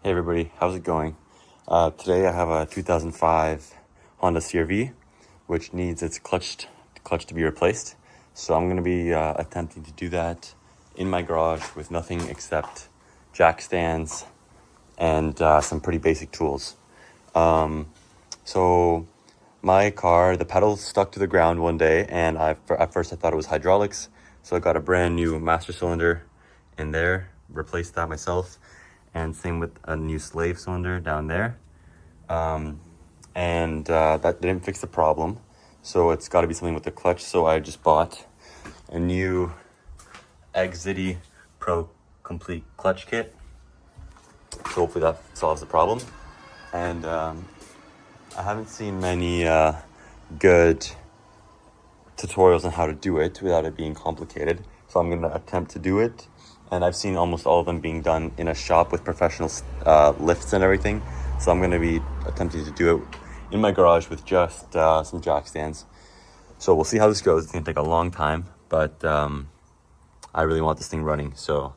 Hey everybody, how's it going? Today I have a 2005 Honda CRV, which needs its clutch to be replaced. So I'm going to be attempting to do that in my garage with nothing except jack stands and some pretty basic tools. So my car, the pedals stuck to the ground one day, and at first I thought it was hydraulics. So I got a brand new master cylinder in there, replaced that myself. And same with a new slave cylinder down there. That didn't fix the problem. So it's got to be something with the clutch. So I just bought a new Exity Pro Complete Clutch Kit. So hopefully that solves the problem. And I haven't seen many good tutorials on how to do it without it being complicated. So I'm going to attempt to do it. And I've seen almost all of them being done in a shop with professional lifts and everything. So I'm going to be attempting to do it in my garage with just some jack stands. So we'll see how this goes. It's going to take a long time, but I really want this thing running. So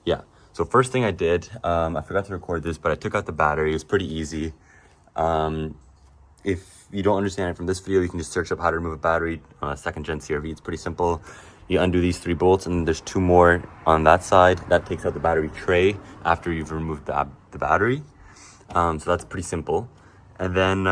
yeah. So first thing I did, I forgot to record this, but I took out the battery. It was pretty easy. If you don't understand it from this video, you can just search up how to remove a battery on a second gen CRV. It's pretty simple. You undo these 3 bolts, and there's 2 more on that side. That takes out the battery tray after you've removed the battery. So that's pretty simple. And then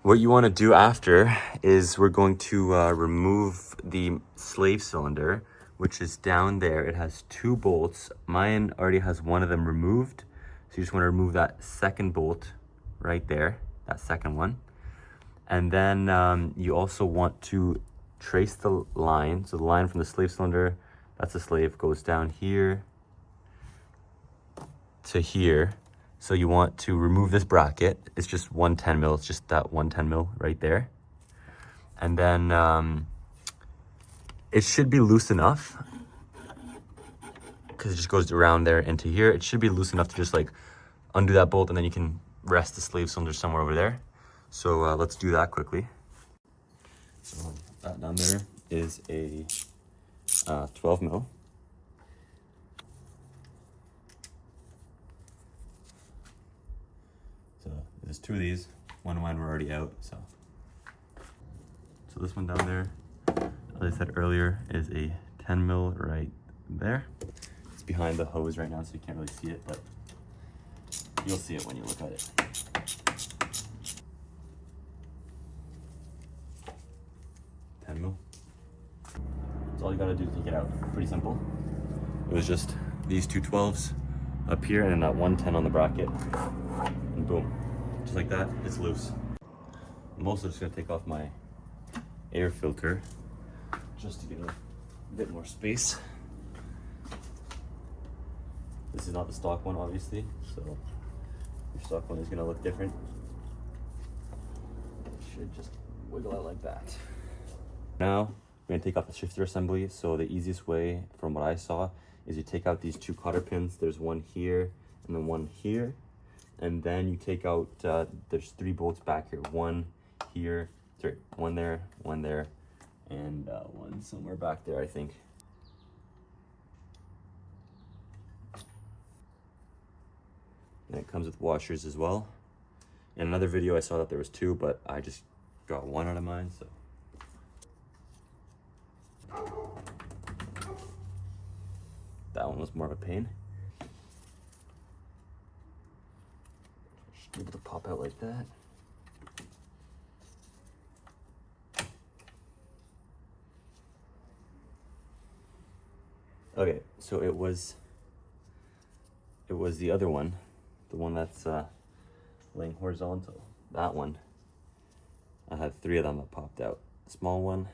what you want to do after is we're going to remove the slave cylinder, which is down there. It has 2 bolts. Mine already has one of them removed. So you just want to remove that second bolt right there, that second one. And then you also want to trace the line. So the line from the slave cylinder, that's the slave, goes down here to here. So you want to remove this bracket. It's just 110 mil. It's just that 110 mil right there. And then it should be loose enough because it just goes around there into here. It should be loose enough to just like undo that bolt, and then you can rest the slave cylinder somewhere over there. So let's do that quickly. So that down there is a 12 mil. So there's 2 of these. One of mine were already out. So this one down there, as I said earlier, is a 10 mil right there. It's behind the hose right now, so you can't really see it, but you'll see it when you look at it. That's all you gotta do to take it out. Pretty simple. It was just these 2 12s up here and then that 110 on the bracket. And boom. Just like that, it's loose. I'm also just gonna take off my air filter just to get a bit more space. This is not the stock one, obviously, so your stock one is gonna look different. It should just wiggle out like that. Now, we're gonna take off the shifter assembly. So the easiest way, from what I saw, is you take out these 2 cotter pins. There's one here and then one here. And then you take out, there's 3 bolts back here. One here, sorry, one there, and one somewhere back there, I think. And it comes with washers as well. In another video, I saw that there was 2, but I just got 1 out of mine, so. That one was more of a pain. Just be able to pop out like that. Okay, so it was the other one, the one that's laying horizontal. That one, I had 3 of them that popped out. Small one,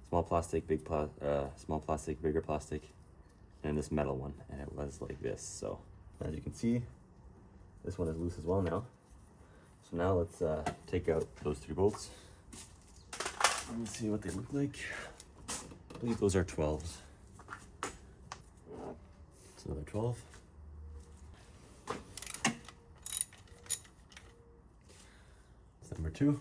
small plastic, small plastic, bigger plastic, and this metal one, and it was like this. So as you can see, this one is loose as well now. So now let's take out those 3 bolts. Let me see what they look like. I believe those are 12s. It's another 12. It's number 2.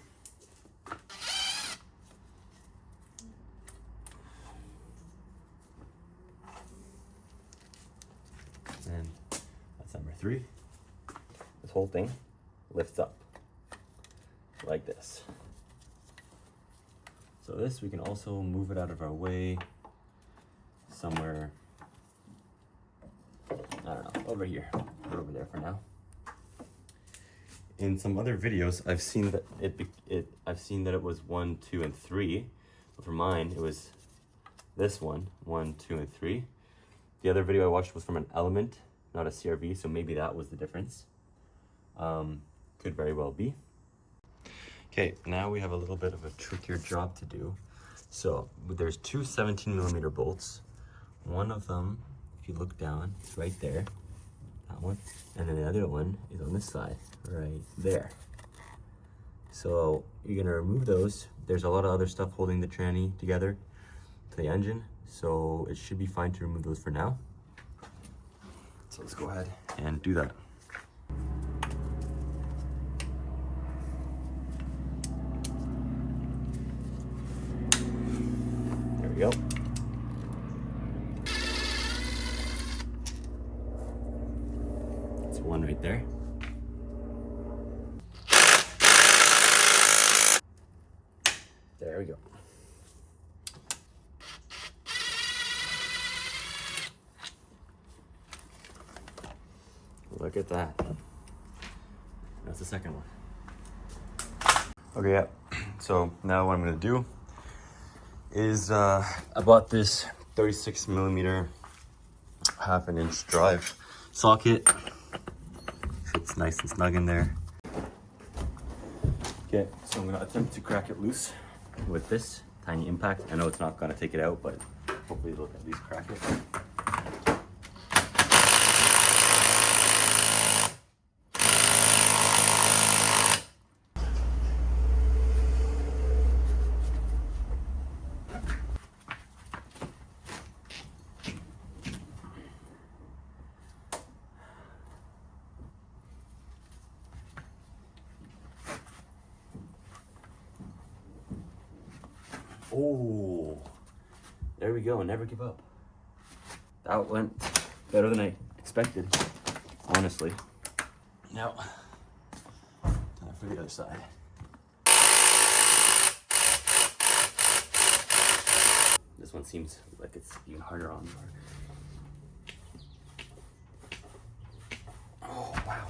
And that's number 3. 3, this whole thing lifts up like this. So this, we can also move it out of our way somewhere, I don't know, over here, or over there for now. In some other videos, I've seen that it was 1, 2, and 3. But for mine, it was this one, 1, 2, and 3. The other video I watched was from an Element, not a CRV, so maybe that was the difference. Could very well be. Okay, now we have a little bit of a trickier job to do. So there's two 17mm bolts. One of them, if you look down, it's right there, that one. And then the other one is on this side, right there. So you're gonna remove those. There's a lot of other stuff holding the tranny together to the engine. So it should be fine to remove those for now. So let's go ahead and do that. There we go. That's one right there. There we go. Look at that. That's the second one. Okay, yeah. So now what I'm gonna do is I bought this 36mm 1/2 inch drive socket. Fits nice and snug in there. Okay, so I'm gonna attempt to crack it loose with this tiny impact. I know it's not gonna take it out, but hopefully it'll at least crack it. Oh, there we go. Never give up. That went better than I expected, honestly. Now, time for the other side. This one seems like it's even harder on. Oh, wow.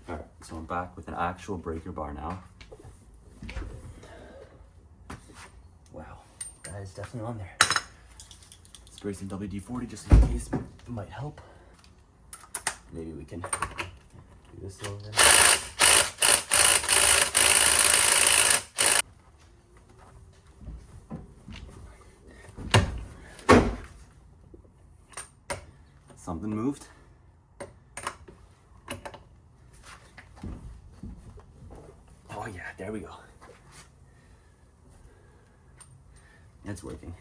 Alright, so I'm back with an actual breaker bar now. Wow, that is definitely on there. Spray some WD-40 just in case it might help. Maybe we can do this a little bit. Something moved. Oh yeah, there we go. It's working.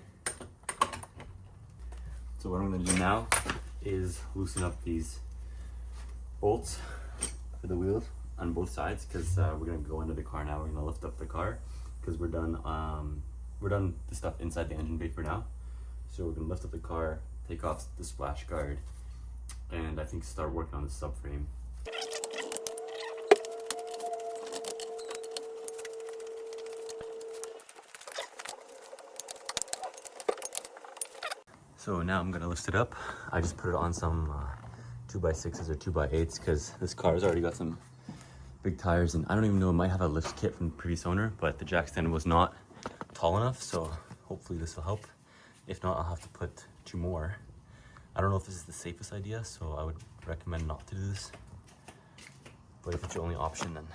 So what I'm gonna do now is loosen up these bolts for the wheels on both sides, because we're gonna go into the car now. We're gonna lift up the car because we're done the stuff inside the engine bay for now. So we're gonna lift up the car, take off the splash guard, and I think start working on the subframe. So now I'm gonna lift it up. I just put it on some 2x6s or 2x8s because this car's already got some big tires, and I don't even know, it might have a lift kit from the previous owner, but the jack stand was not tall enough, so hopefully this will help. If not, I'll have to put 2 more. I don't know if this is the safest idea, so I would recommend not to do this. But if it's your only option, then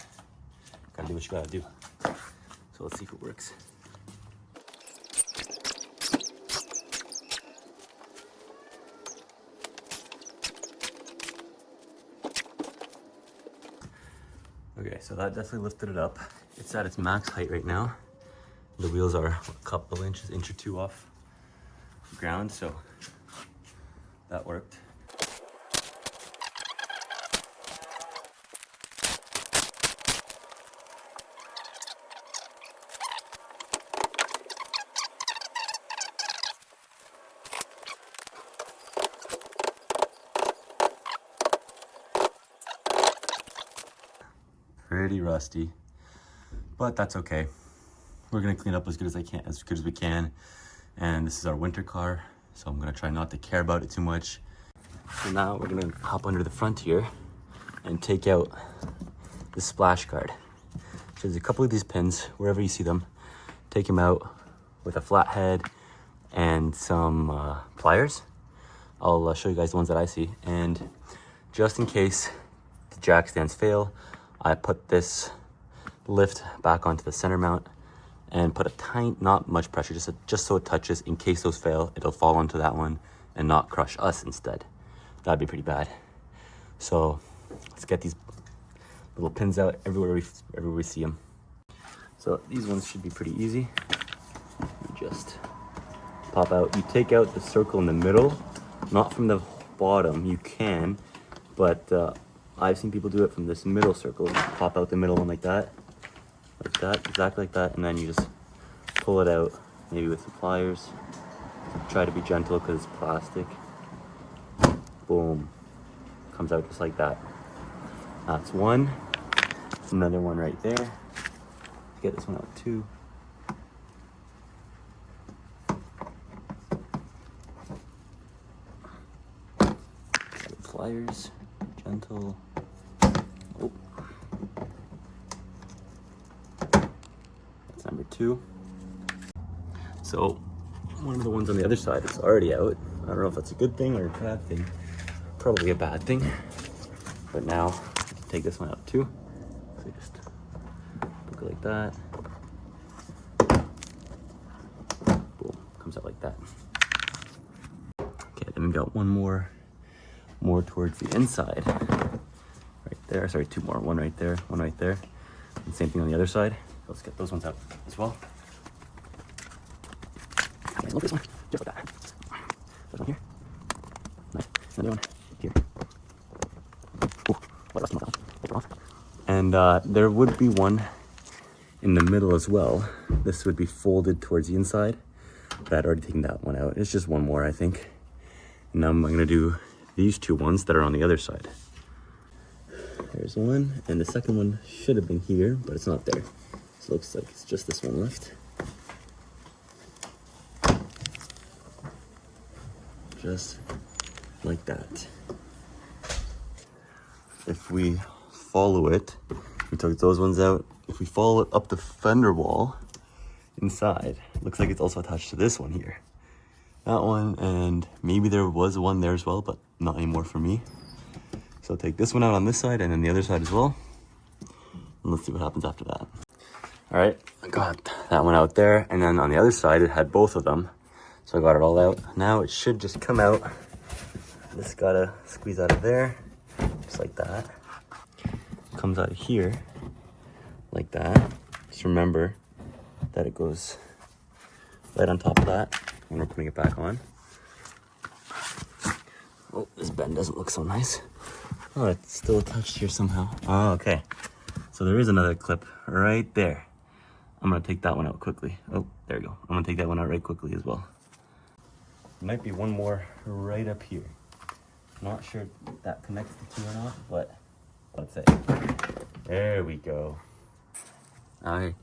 gotta do what you gotta do. So let's see if it works. Okay, so that definitely lifted it up. It's at its max height right now. The wheels are a couple inches, inch or 2 off the ground, so that worked. pretty rusty, but that's okay. We're gonna clean up as good as we can. And this is our winter car, so I'm gonna try not to care about it too much. So now we're gonna hop under the front here and take out the splash guard. So there's a couple of these pins, wherever you see them, take them out with a flat head and some pliers. I'll show you guys the ones that I see. And just in case the jack stands fail, I put this lift back onto the center mount and put a tiny, not much pressure, just so it touches. In case those fail, it'll fall onto that one and not crush us instead. That'd be pretty bad. So let's get these little pins out everywhere we see them. So these ones should be pretty easy. You just pop out. You take out the circle in the middle, not from the bottom. You can, but I've seen people do it from this middle circle. Pop out the middle one like that, exactly like that, and then you just pull it out, maybe with the pliers. Try to be gentle because it's plastic. Boom, comes out just like that. That's one. There's another one right there. Get this one out too. Pliers, gentle. Oh. That's number two. So one of the ones on the other side is already out. I don't know if that's a good thing or a bad thing. Probably a bad thing. But now take this one out too. So just hook it like that. Boom, comes out like that. Okay, then we got one more towards the inside. Right there, sorry, two more. One right there, one right there. And same thing on the other side. Let's get those ones out as well. Nice, look this one, just like that. There's one here. Nice, another one here. Ooh, what else? Take it off. And there would be one in the middle as well. This would be folded towards the inside, but I'd already taken that one out. It's just one more, I think. And now I'm gonna do these two ones that are on the other side. There's one, and the second one should have been here, but it's not there. So it looks like it's just this one left. Just like that. If we follow it, we took those ones out. If we follow it up the fender wall inside, it looks like it's also attached to this one here. That one, and maybe there was one there as well, but not anymore for me. So take this one out on this side and then the other side as well. And let's see what happens after that. All right, I got that one out there. And then on the other side, it had both of them. So I got it all out. Now it should just come out. Just gotta squeeze out of there, just like that. Comes out of here, like that. Just remember that it goes right on top of that when we're putting it back on. Oh, this bend doesn't look so nice. Oh, it's still attached here somehow. Oh, okay. So there is another clip right there. I'm gonna take that one out quickly. Oh, there we go. I'm gonna take that one out right quickly as well. Might be one more right up here. Not sure if that connects the two or not, but let's say. There we go. I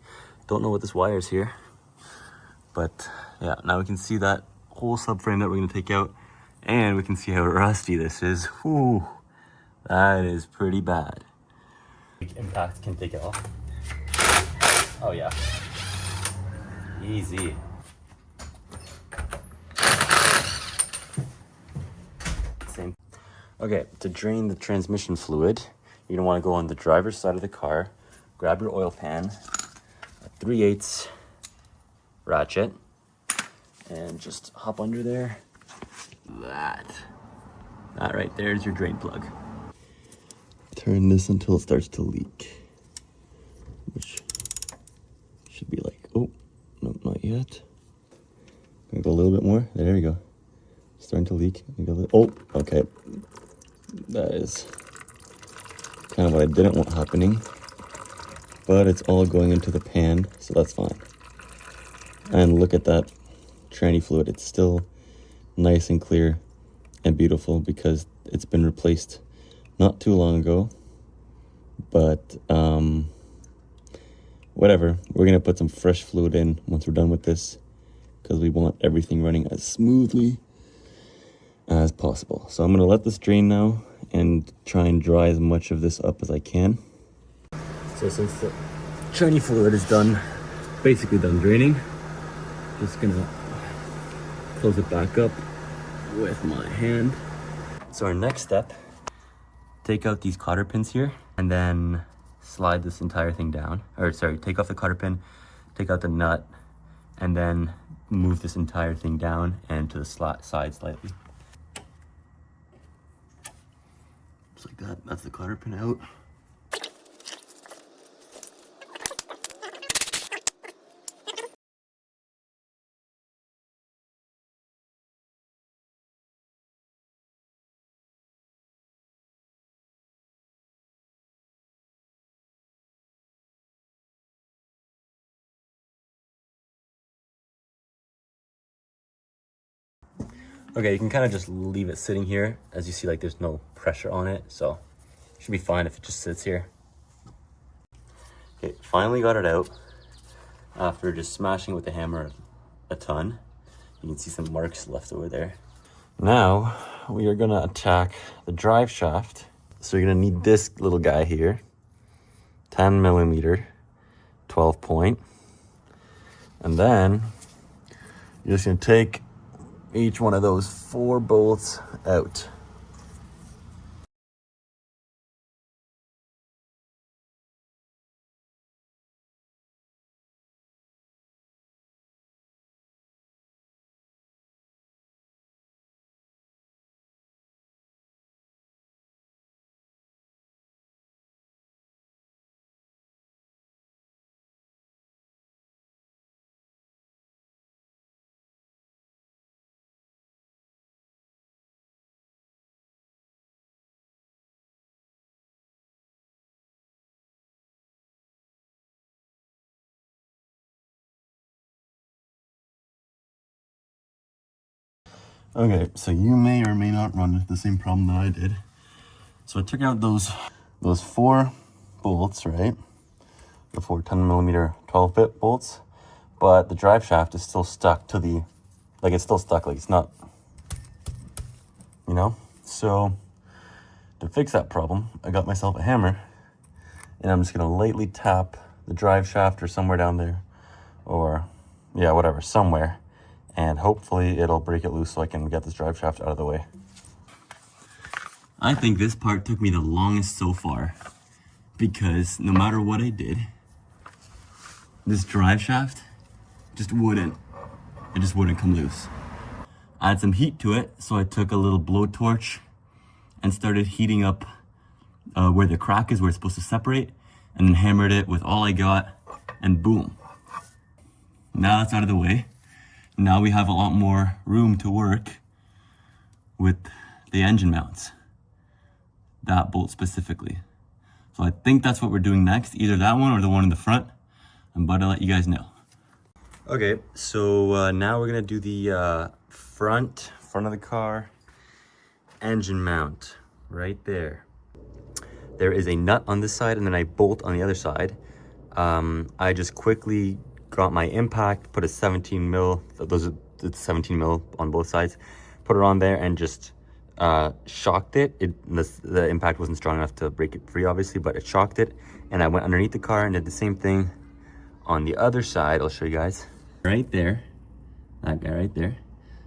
don't know what this wire is here, but yeah, now we can see that whole subframe that we're gonna take out, and we can see how rusty this is. Whew, that is pretty bad. Impact can take it off. Oh yeah, easy. Same. Okay, to drain the transmission fluid, you're gonna wanna go on the driver's side of the car, grab your oil pan, a 3/8 ratchet, and just hop under there. That right there is your drain plug. Turn this until it starts to leak, which should be like, oh, no, not yet. Gonna go a little bit more. There we go. Starting to leak. Oh, okay. That is kind of what I didn't want happening, but it's all going into the pan, so that's fine. And look at that tranny fluid. It's still nice and clear and beautiful because it's been replaced not too long ago. but whatever. We're gonna put some fresh fluid in once we're done with this, because we want everything running as smoothly as possible. So I'm gonna let this drain now and try and dry as much of this up as I can. So since the shiny fluid is done, basically done draining, just gonna close it back up with my hand. So our next step, take out these cotter pins here and then slide this entire thing down. Or sorry, take off the cotter pin, take out the nut, and then move this entire thing down and to the side slightly. Just like that. That's the cotter pin out. Okay, you can kind of just leave it sitting here. As you see, like there's no pressure on it, so it should be fine if it just sits here. Okay, finally got it out after just smashing it with the hammer a ton. You can see some marks left over there. Now we are gonna attack the drive shaft. So you're gonna need this little guy here, 10 millimeter, 12 point. And then you're just gonna take each one of those 4 bolts out. Okay, so you may or may not run into the same problem that I did. So I took out those 4 bolts, right? The 4 10 millimeter 12-bit bolts, but the drive shaft is still stuck to the, like it's still stuck, like it's not, you know? So to fix that problem, I got myself a hammer and I'm just gonna lightly tap the drive shaft or somewhere down there, or yeah, whatever, somewhere. And hopefully it'll break it loose so I can get this drive shaft out of the way. I think this part took me the longest so far, because no matter what I did, this drive shaft just wouldn't come loose. I had some heat to it, so I took a little blowtorch and started heating up where the crack is, where it's supposed to separate, and then hammered it with all I got, and boom. Now that's out of the way. Now we have a lot more room to work with the engine mounts, that bolt specifically. So I think that's what we're doing next, either that one or the one in the front. I'm about to let you guys know. Okay, so now we're gonna do the front of the car engine mount right there. There is a nut on this side and then a bolt on the other side. I just quickly got my impact, put a 17 mil, it's 17 mil on both sides, put it on there and just shocked it. The impact wasn't strong enough to break it free, obviously, but it shocked it. And I went underneath the car and did the same thing on the other side. I'll show you guys. Right there, that guy right there,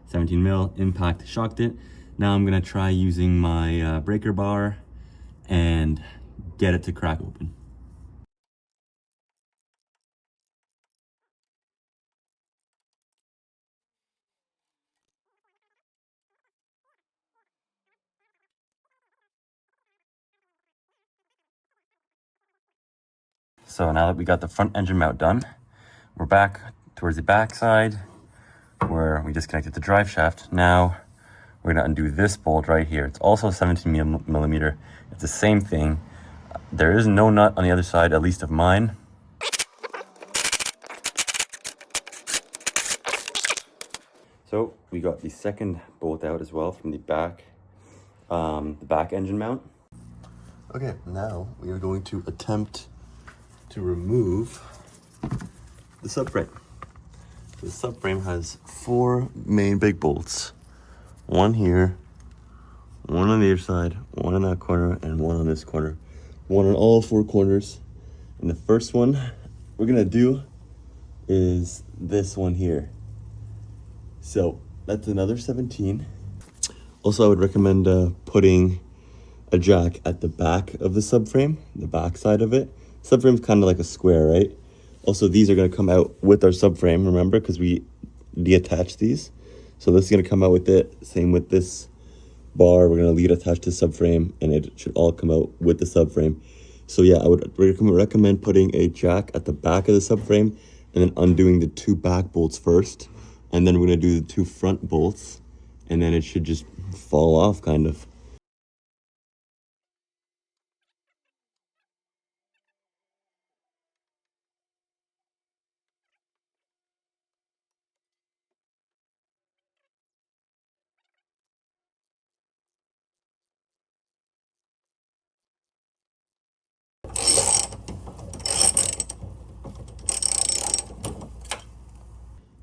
17 mil impact, shocked it. Now I'm gonna try using my breaker bar and get it to crack open. So now that we got the front engine mount done, we're back towards the back side where we disconnected the drive shaft. Now we're gonna undo this bolt right here. It's also 17 millimeter. It's the same thing. There is no nut on the other side, at least of mine. So we got the second bolt out as well from the back engine mount. Okay, now we are going to attempt to remove the subframe. The subframe has 4 main big bolts. One here, one on the other side, one in that corner, and one on this corner. One on all 4 corners. And the first one we're gonna do is this one here. So that's another 17. Also, I would recommend putting a jack at the back of the subframe, the back side of it. Subframe's kind of like a square, right? Also, these are going to come out with our subframe, remember, because we detach these. So this is going to come out with it. Same with this bar. We're going to lead attach to subframe, and it should all come out with the subframe. So yeah, I would recommend putting a jack at the back of the subframe and then undoing the 2 back bolts first. And then we're going to do the 2 front bolts, and then it should just fall off kind of.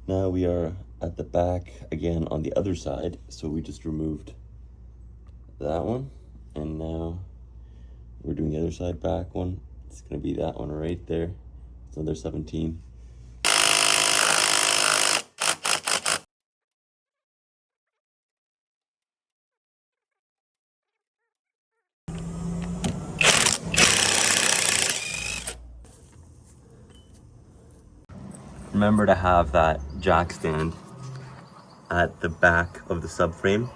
Now we are at the back again on the other side. So we just removed that one, and now we're doing the other side back one. It's gonna be that one right there. It's another 17. Remember to have that jack stand at the back of the subframe,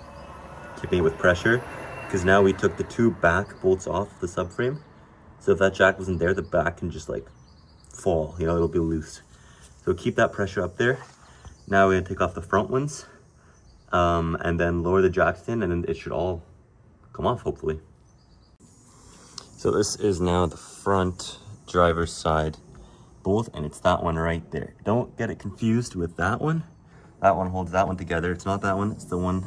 keeping it with pressure, because now we took the 2 back bolts off the subframe. So if that jack wasn't there, the back can just like fall, you know, it'll be loose. So keep that pressure up there. Now we're gonna take off the front ones, and then lower the jack stand, and then it should all come off, hopefully. So this is now the front driver's side bolt, and it's that one right there. Don't get it confused with that one. That one holds that one together. It's not that one, it's the one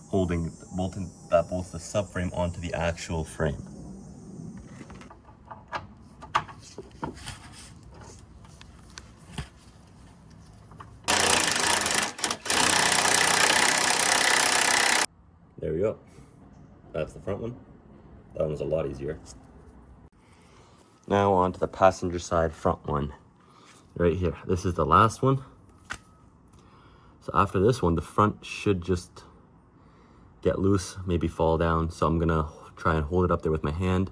holding, bolting, that bolts the subframe onto the actual frame. There we go. That's the front one. That one was a lot easier. Now on to the passenger side front one. Right here. This is the last one. So after this one, the front should just get loose, maybe fall down. So I'm gonna try and hold it up there with my hand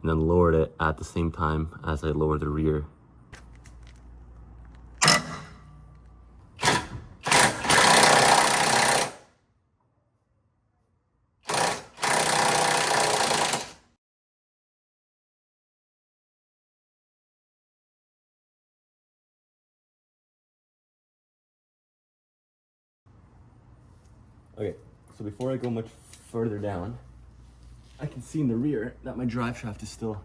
and then lower it at the same time as I lower the rear. Okay, so before I go much further down, I can see in the rear that my drive shaft is still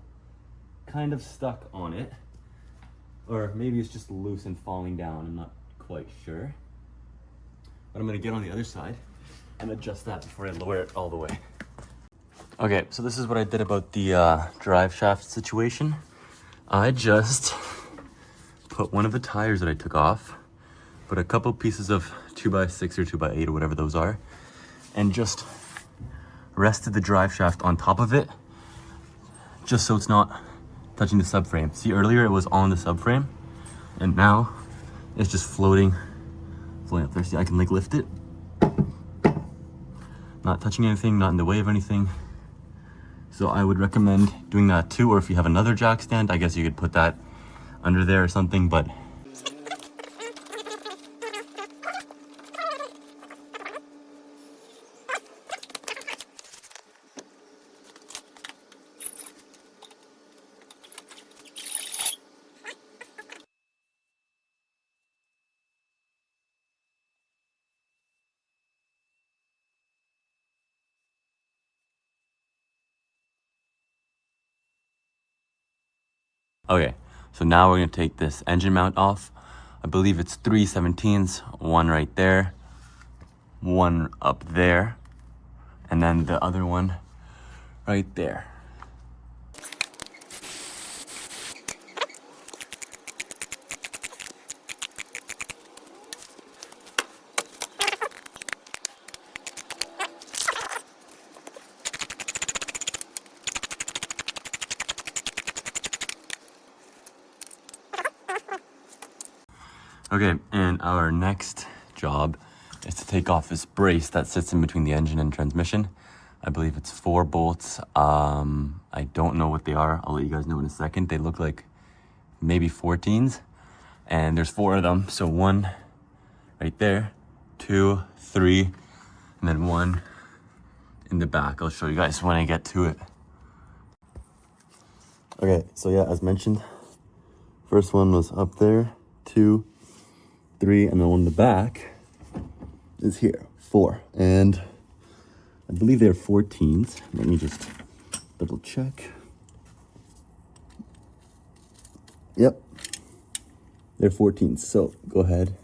kind of stuck on it. Or maybe it's just loose and falling down, I'm not quite sure. But I'm gonna get on the other side and adjust that before I lower it all the way. Okay, so this is what I did about the drive shaft situation. I just put one of the tires that I took off, put a couple pieces of 2x6 or 2x8 or whatever those are, and just rested the drive shaft on top of it, just so it's not touching the subframe. See, earlier it was on the subframe, and now it's just floating up there. See, I can like lift it, not touching anything, not in the way of anything. So I would recommend doing that too, or if you have another jack stand, I guess you could put that under there or something, but okay, so now we're gonna take this engine mount off. I believe it's 3 17s, one right there, one up there, and then the other one right there. Okay, and our next job is to take off this brace that sits in between the engine and transmission. I believe it's 4 bolts. I don't know what they are. I'll let you guys know in a second. They look like maybe 14s, and there's 4 of them. So 1 right there, 2, 3, and then 1 in the back. I'll show you guys when I get to it. Okay, so yeah, as mentioned, first one was up there, 2, 3, and the one in the back is here, 4. And I believe they're 14s. Let me just double check. Yep, they're 14s. So go ahead,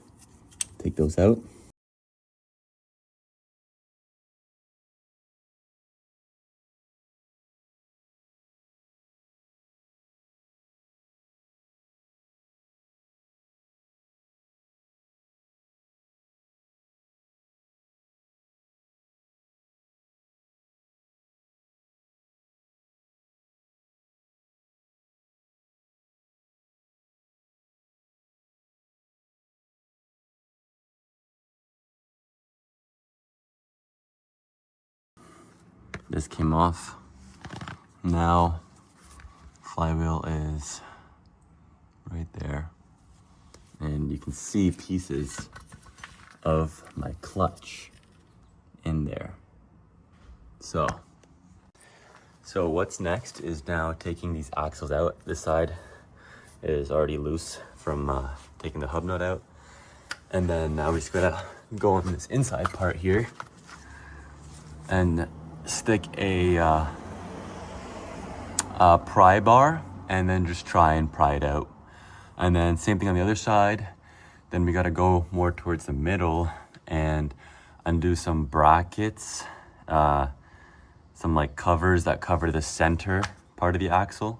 take those out. This came off. Now, flywheel is right there. And you can see pieces of my clutch in there. So what's next is now taking these axles out. This side is already loose from taking the hub nut out. And then now we just gotta go on this inside part here and stick a pry bar and then just try and pry it out. And then same thing on the other side. Then we gotta go more towards the middle and undo some brackets, some like covers that cover the center part of the axle.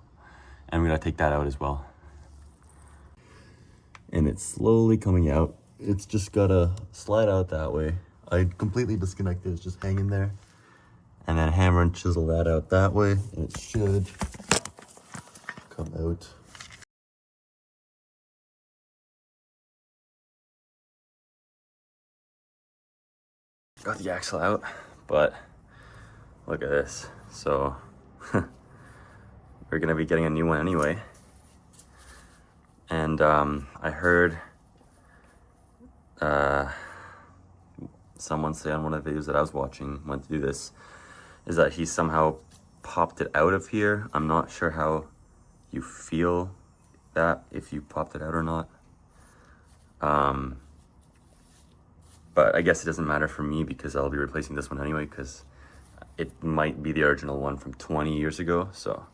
And we gotta take that out as well. And it's slowly coming out. It's just gotta slide out that way. I completely disconnected, it's just hanging there. And then hammer and chisel that out that way, and it should come out. Got the axle out, but look at this. So we're gonna be getting a new one anyway. And I heard someone say on one of the videos that I was watching, went to do this, is that he somehow popped it out of here. I'm not sure how you feel that, if you popped it out or not. But I guess it doesn't matter for me because I'll be replacing this one anyway, because it might be the original one from 20 years ago. So,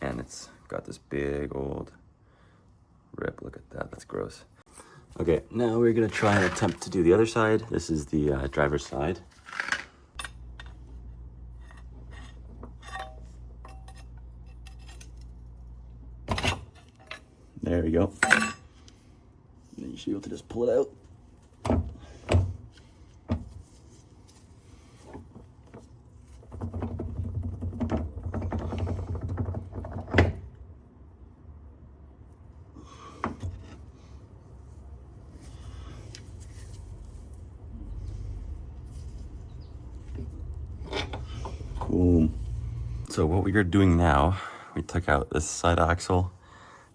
and it's got this big old rip. Look at that, that's gross. Okay, now we're gonna try and attempt to do the other side. This is the driver's side. There we go. And then you should be able to just pull it out. Boom. So what we are doing now, we took out this side axle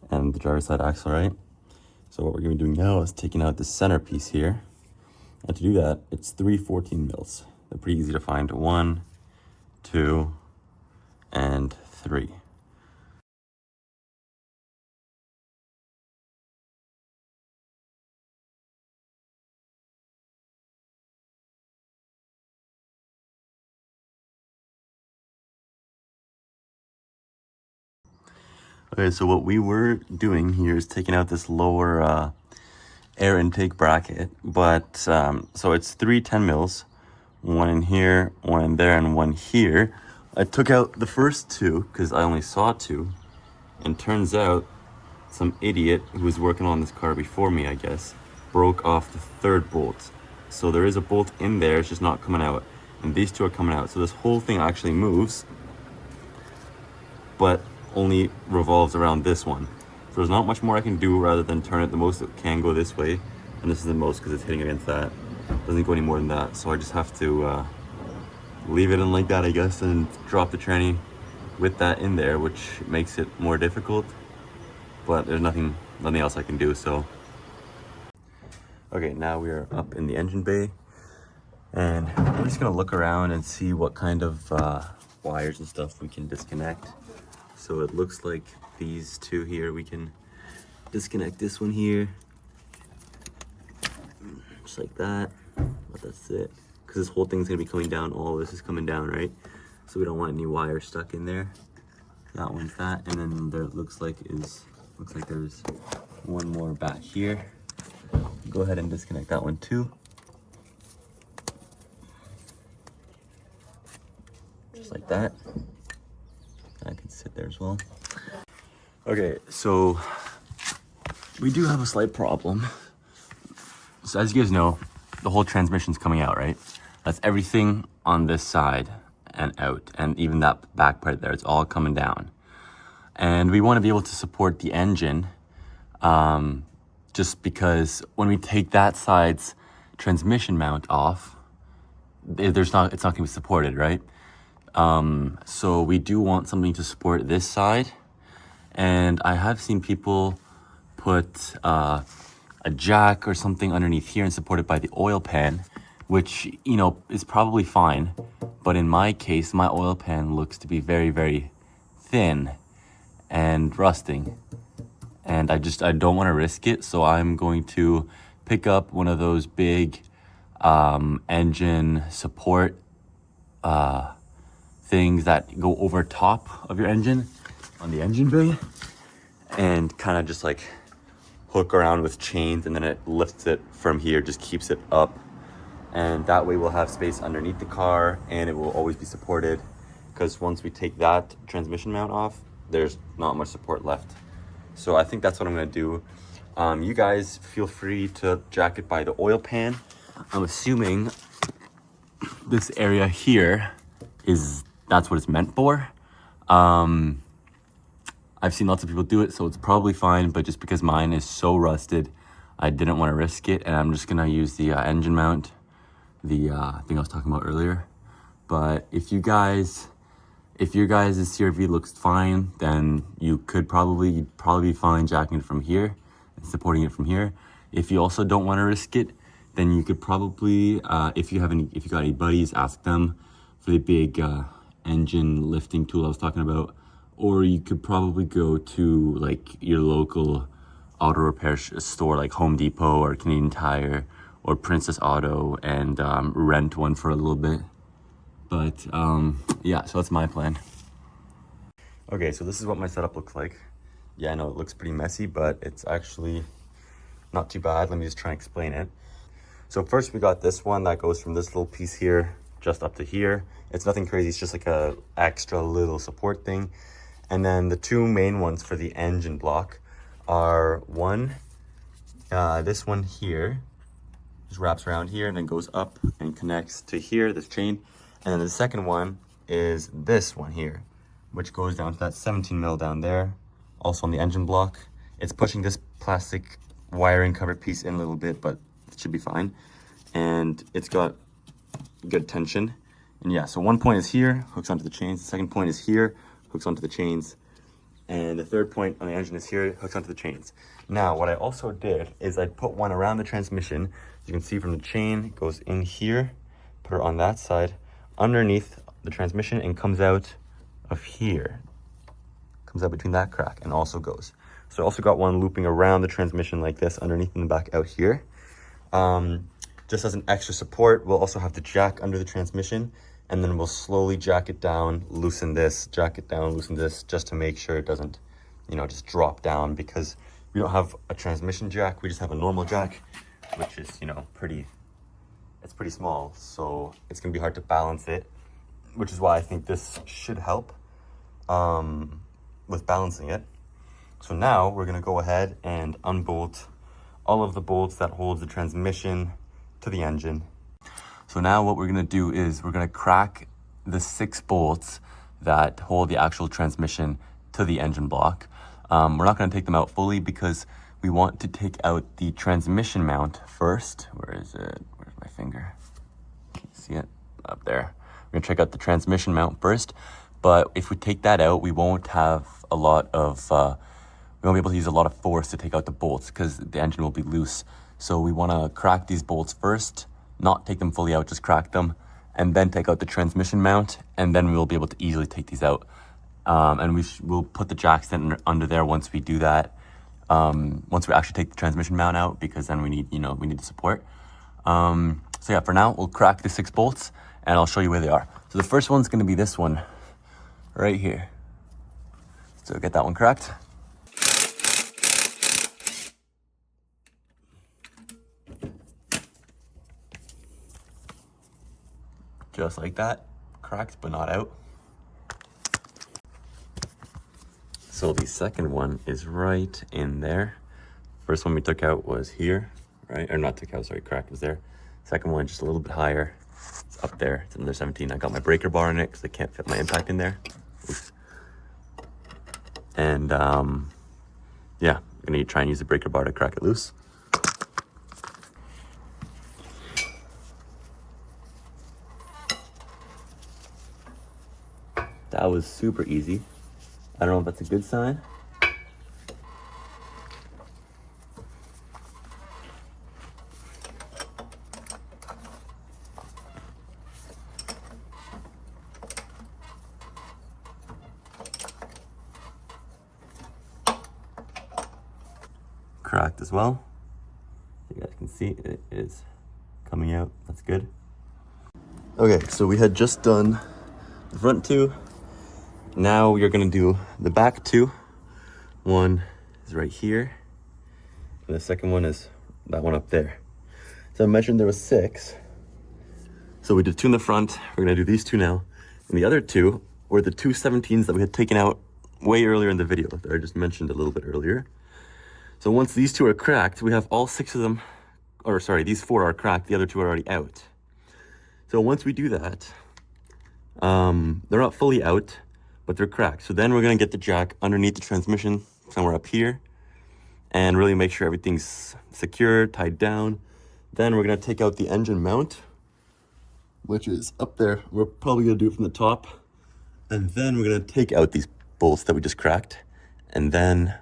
and the driver's side axle, right? So what we're gonna be doing now is taking out the centerpiece here. And to do that, it's 3 14 mils. They're pretty easy to find. 1, 2, and 3. Okay, so what we were doing here is taking out this lower air intake bracket, but so it's 3 10 mils, 1 in here, 1 in there, and 1 here. I took out the first 2 because I only saw 2, and turns out some idiot who was working on this car before me, I guess, broke off the 3rd bolt. So there is a bolt in there, it's just not coming out, and these 2 are coming out. So this whole thing actually moves, but only revolves around this one. So there's not much more I can do rather than turn it. The most it can go this way, and this is the most because it's hitting against that. Doesn't go any more than that. So I just have to leave it in like that, I guess, and drop the tranny with that in there, which makes it more difficult. But there's nothing else I can do. So okay, now we are up in the engine bay, and we're just gonna look around and see what kind of wires and stuff we can disconnect. So it looks like these two here, we can disconnect this one here, just like that. But that's it, because this whole thing's gonna be coming down. All this is coming down, right? So we don't want any wire stuck in there. That one's that, and then there looks like there's one more back here. Go ahead and disconnect that one too. Just like that. That can sit there as well. Okay, so we do have a slight problem. So as you guys know, the whole transmission's coming out, right? That's everything on this side and out, and even that back part there, it's all coming down. And we want to be able to support the engine, just because when we take that side's transmission mount off, it's not going to be supported, right? So we do want something to support this side. And I have seen people put a jack or something underneath here and support it by the oil pan, which, you know, is probably fine. But in my case, my oil pan looks to be very, very thin and rusting. And I don't want to risk it. So I'm going to pick up one of those big engine support things that go over top of your engine on the engine bay, and kind of just like hook around with chains, and then it lifts it from here, just keeps it up. And that way we'll have space underneath the car, and it will always be supported, because once we take that transmission mount off, there's not much support left. So I think that's what I'm going to do. You guys feel free to jack it by the oil pan. I'm assuming this area here that's what it's meant for. I've seen lots of people do it, so it's probably fine, but just because mine is so rusted, I didn't want to risk it, and I'm just going to use the engine mount, the thing I was talking about earlier. But if your guys' CRV looks fine, then you'd probably be fine jacking it from here and supporting it from here. If you also don't want to risk it, then you could probably, if you got any buddies, ask them for the big engine lifting tool I was talking about. Or you could probably go to like your local auto repair store like Home Depot or Canadian Tire or Princess Auto and rent one for a little bit. But yeah, so that's my plan. Okay, so this is what my setup looks like. Yeah, I know it looks pretty messy, but it's actually not too bad. Let me just try and explain it. So first we got this one that goes from this little piece here just up to here. It's nothing crazy, it's just like a extra little support thing. And then the two main ones for the engine block are this one here, just wraps around here and then goes up and connects to here, this chain. And then the second one is this one here, which goes down to that 17 mil down there, also on the engine block. It's pushing this plastic wiring cover piece in a little bit, but it should be fine. And it's got good tension. And yeah, so one point is here, hooks onto the chains. The second point is here, hooks onto the chains. And the third point on the engine is here, hooks onto the chains. Now, what I also did is I put one around the transmission. You can see from the chain, it goes in here, put her on that side, underneath the transmission, and comes out of here. Comes out between that crack and also goes. So I also got one looping around the transmission like this, underneath and back out here. Just as an extra support, we'll also have the jack under the transmission, and then we'll slowly jack it down, loosen this, jack it down, loosen this, just to make sure it doesn't, just drop down, because we don't have a transmission jack, we just have a normal jack, which is, it's pretty small, so it's gonna be hard to balance it, which is why I think this should help with balancing it. So now we're gonna go ahead and unbolt all of the bolts that hold the transmission to the engine. So now what we're gonna do is we're gonna crack the 6 bolts that hold the actual transmission to the engine block. We're not going to take them out fully because we want to take out the transmission mount first. Where is it? Where's my finger? Can you see it? Up there. We're going to check out the transmission mount first. But if we take that out, we won't have a lot of, we won't be able to use a lot of force to take out the bolts because the engine will be loose. So we want to crack these bolts first, not take them fully out, just crack them, and then take out the transmission mount, and then we will be able to easily take these out. And we'll put the jacks under there once we do that. Once we actually take the transmission mount out, because then we need the support. So yeah, for now, we'll crack the 6 bolts, and I'll show you where they are. So the first one's going to be this one right here. So get that one cracked. Just like that, cracked but not out. So the second one is right in there. First one we took out was here, right? Or not took out, sorry, cracked was there. Second one just a little bit higher. It's up there, it's another 17. I got my breaker bar in it because I can't fit my impact in there. Oops. And yeah, I'm gonna try and use the breaker bar to crack it loose. That was super easy. I don't know if that's a good sign. Cracked as well. You guys can see it is coming out. That's good. Okay, so we had just done the front 2. Now we are going to do the back 2. One is right here, and the second one is that one up there. So I mentioned there was 6. So we did 2 in the front. We're going to do these 2 now. And the other 2 were the 2 17s that we had taken out way earlier in the video that I just mentioned a little bit earlier. So once these 2 are cracked, we have all 6 of them, or sorry, these 4 are cracked. The other 2 are already out. So once we do that, they're not fully out, but they're cracked. So then we're gonna get the jack underneath the transmission, somewhere up here, and really make sure everything's secure, tied down. Then we're gonna take out the engine mount, which is up there. We're probably gonna do it from the top. And then we're gonna take out these bolts that we just cracked, and then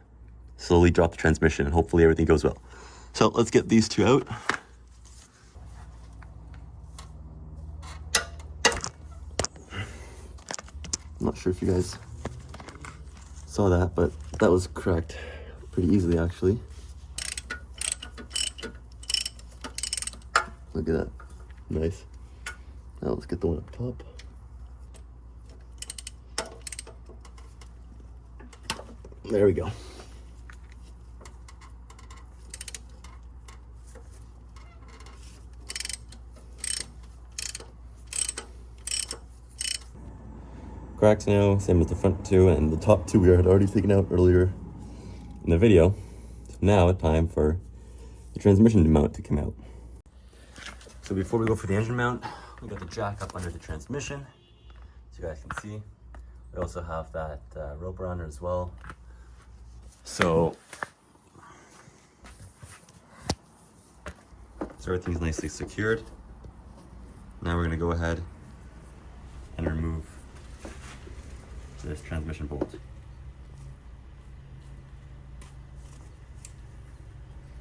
slowly drop the transmission, and hopefully everything goes well. So let's get these 2 out. I'm not sure if you guys saw that, but that was cracked pretty easily actually. Look at that, nice. Now let's get the one up top. There we go. Cracks now, same as the front 2, and the top 2 we had already taken out earlier in the video. So now it's time for the transmission mount to come out. So before we go for the engine mount, we got the jack up under the transmission, so you guys can see. We also have that rope around it as well. So everything's nicely secured. Now we're gonna go ahead and remove this transmission bolt.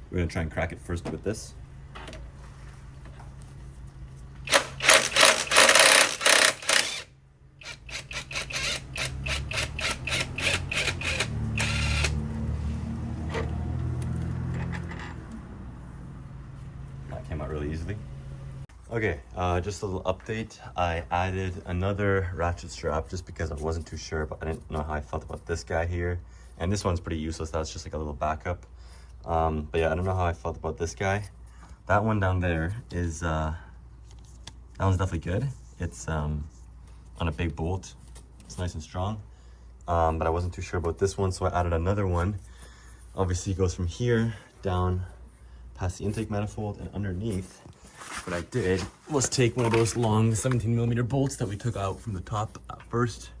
We're gonna try and crack it first with this. That came out really easily. Okay, just a little update. I added another ratchet strap just because I wasn't too sure, but I didn't know how I felt about this guy here. And this one's pretty useless. That's just like a little backup. But yeah, I don't know how I felt about this guy. That one down there is, that one's definitely good. It's on a big bolt. It's nice and strong. But I wasn't too sure about this one, so I added another one. Obviously it goes from here down past the intake manifold and underneath. What I did was take one of those long 17mm bolts that we took out from the top first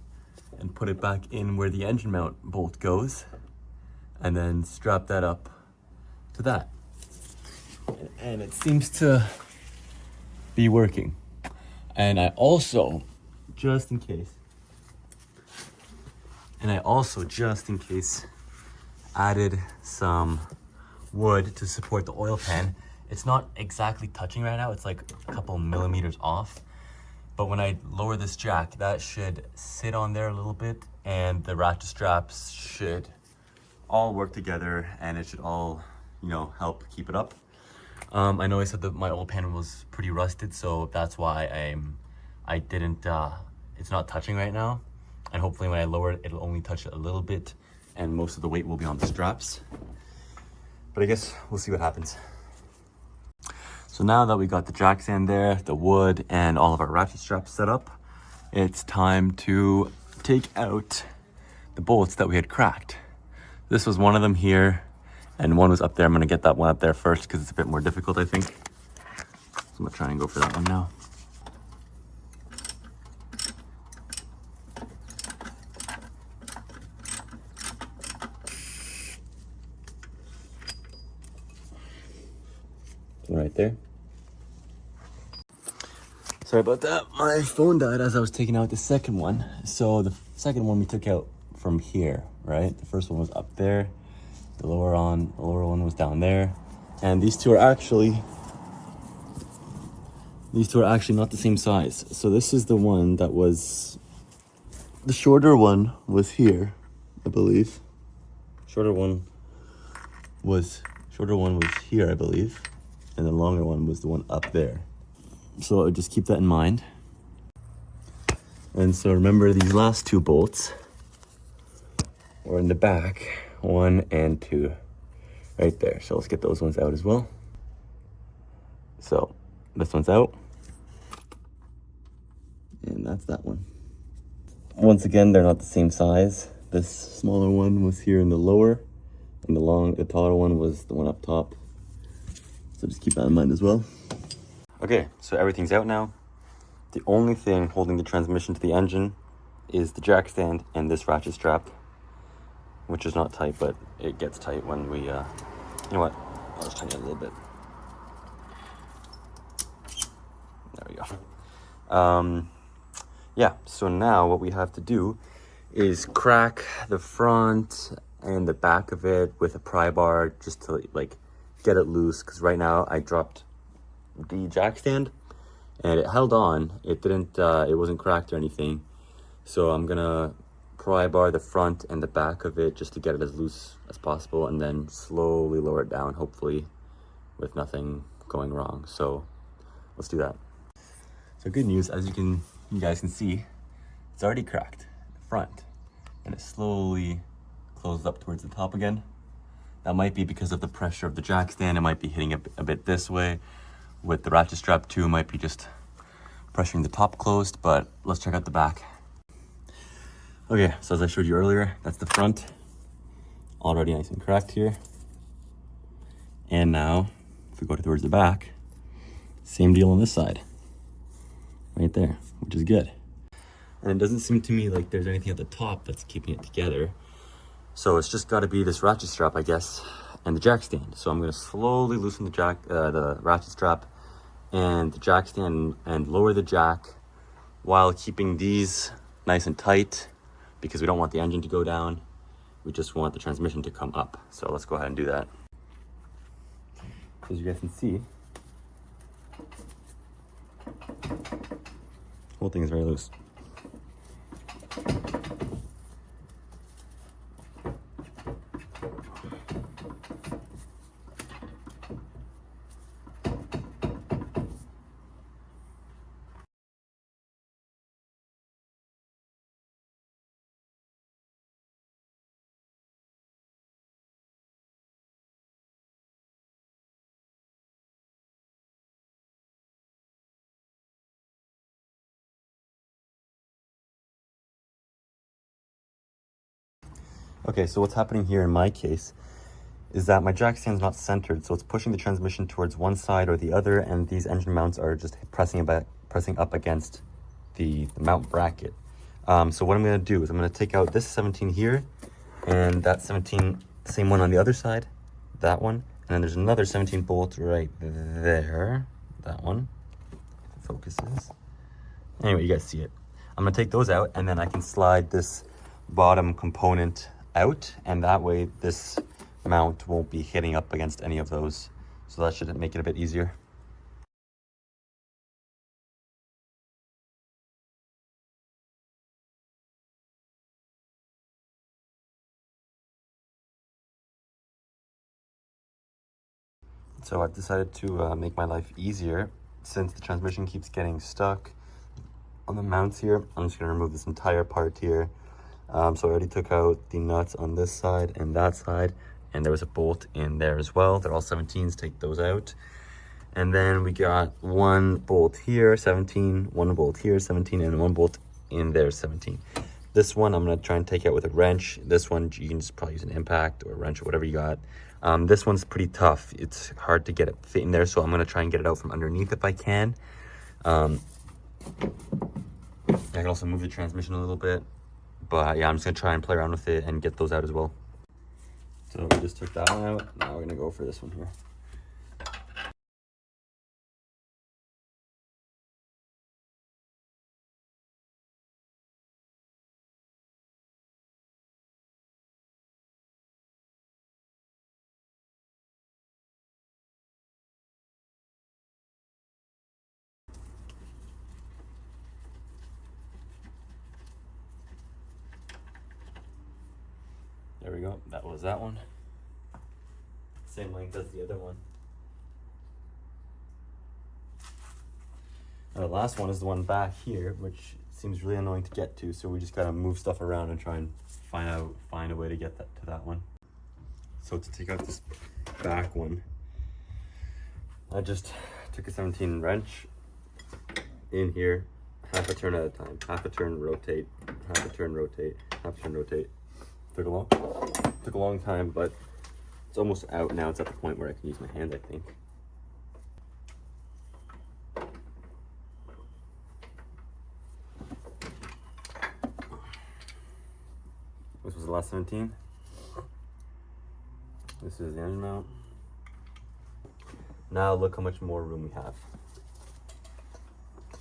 and put it back in where the engine mount bolt goes. and then strap that up to that. And it seems to be working. And I also, just in case, added some wood to support the oil pan. It's not exactly touching right now, it's like a couple millimeters off. But when I lower this jack, that should sit on there a little bit, and the ratchet straps should all work together, and it should all, you know, help keep it up. I know I said that my oil pan was pretty rusted, so that's why I didn't, it's not touching right now. And hopefully when I lower it, it'll only touch it a little bit, and most of the weight will be on the straps. But I guess we'll see what happens. So now that we got the jack stand there, the wood, and all of our ratchet straps set up, it's time to take out the bolts that we had cracked. This was one of them here, and one was up there. I'm gonna get that one up there first because it's a bit more difficult, I think. So I'm gonna try and go for that one now. Right there. Sorry about that. My phone died as I was taking out the second one. So the second one we took out from here, right? The first one was up there. The lower one was down there. And these two are actually not the same size. So this is the one that was, the shorter one was here, I believe. Shorter one was here, I believe. And the longer one was the one up there. So just keep that in mind. And so remember, these last two bolts were in the back, 1 and 2, right there. So let's get those ones out as well. So this one's out, and that's that one. Once again, they're not the same size. This smaller one was here in the lower, and the taller one was the one up top. So just keep that in mind as well. Okay, so everything's out now. The only thing holding the transmission to the engine is the jack stand and this ratchet strap, which is not tight, but it gets tight when we, you know what, I'll just tighten it a little bit. There we go. Yeah, so now what we have to do is crack the front and the back of it with a pry bar just to like get it loose, because right now I dropped the jack stand and it held on. It wasn't cracked or anything. So I'm gonna pry bar the front and the back of it just to get it as loose as possible, and then slowly lower it down, hopefully with nothing going wrong. So let's do that. So good news, as you guys can see, it's already cracked the front, and it slowly closes up towards the top again. That might be because of the pressure of the jack stand. It might be hitting a bit this way. With the ratchet strap too, might be just pressuring the top closed, but let's check out the back. Okay, so as I showed you earlier, that's the front. Already nice and cracked here. And now, if we go towards the back, same deal on this side. Right there, which is good. And it doesn't seem to me like there's anything at the top that's keeping it together. So it's just gotta be this ratchet strap, I guess, and the jack stand. So I'm gonna slowly loosen the ratchet strap and the jack stand and lower the jack while keeping these nice and tight, because we don't want the engine to go down. We just want the transmission to come up. So let's go ahead and do that. As you guys can see, the whole thing is very loose. Okay, so what's happening here in my case is that my jack stand's not centered, so it's pushing the transmission towards one side or the other, and these engine mounts are just pressing up against the mount bracket. So what I'm gonna do is I'm gonna take out this 17 here and that 17 Same one on the other side, that one. And then there's another 17 bolt right there, that one, if it focuses. Anyway, you guys see it. I'm gonna take those out, and then I can slide this bottom component out, and that way this mount won't be hitting up against any of those. So that should make it a bit easier. So I've decided to make my life easier. Since the transmission keeps getting stuck on the mounts here, I'm just gonna remove this entire part here. So I already took out the nuts on this side and that side, and there was a bolt in there as well. They're all 17s, take those out. And then we got one bolt here, 17, one bolt here, 17, and one bolt in there, 17. This one I'm gonna try and take out with a wrench. This one you can just probably use an impact or a wrench or whatever you got. This one's pretty tough. It's hard to get it fit in there, so I'm gonna try and get it out from underneath if I can. I can also move the transmission a little bit, but yeah, I'm just gonna try and play around with it and get those out as well. So we just took that one out. Now we're gonna go for this one here. There we go. That was that one. Same length as the other one. Now the last one is the one back here, which seems really annoying to get to. So we just gotta move stuff around and try and find a way to get that to that one. So to take out this back one, I just took a 17 wrench in here, half a turn at a time, half a turn, rotate, half a turn, rotate, half a turn, rotate. Took a long time, but it's almost out now. It's at the point where I can use my hands, I think. This was the last 17. This is the end mount. Now look how much more room we have.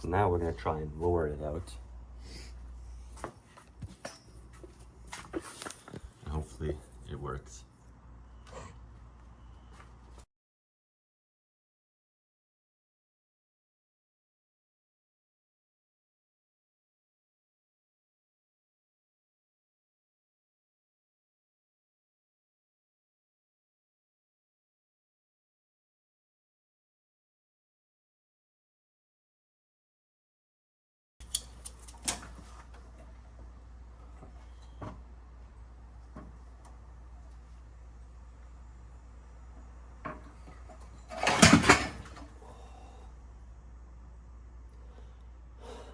So now we're gonna try and lower it out. Hopefully it works.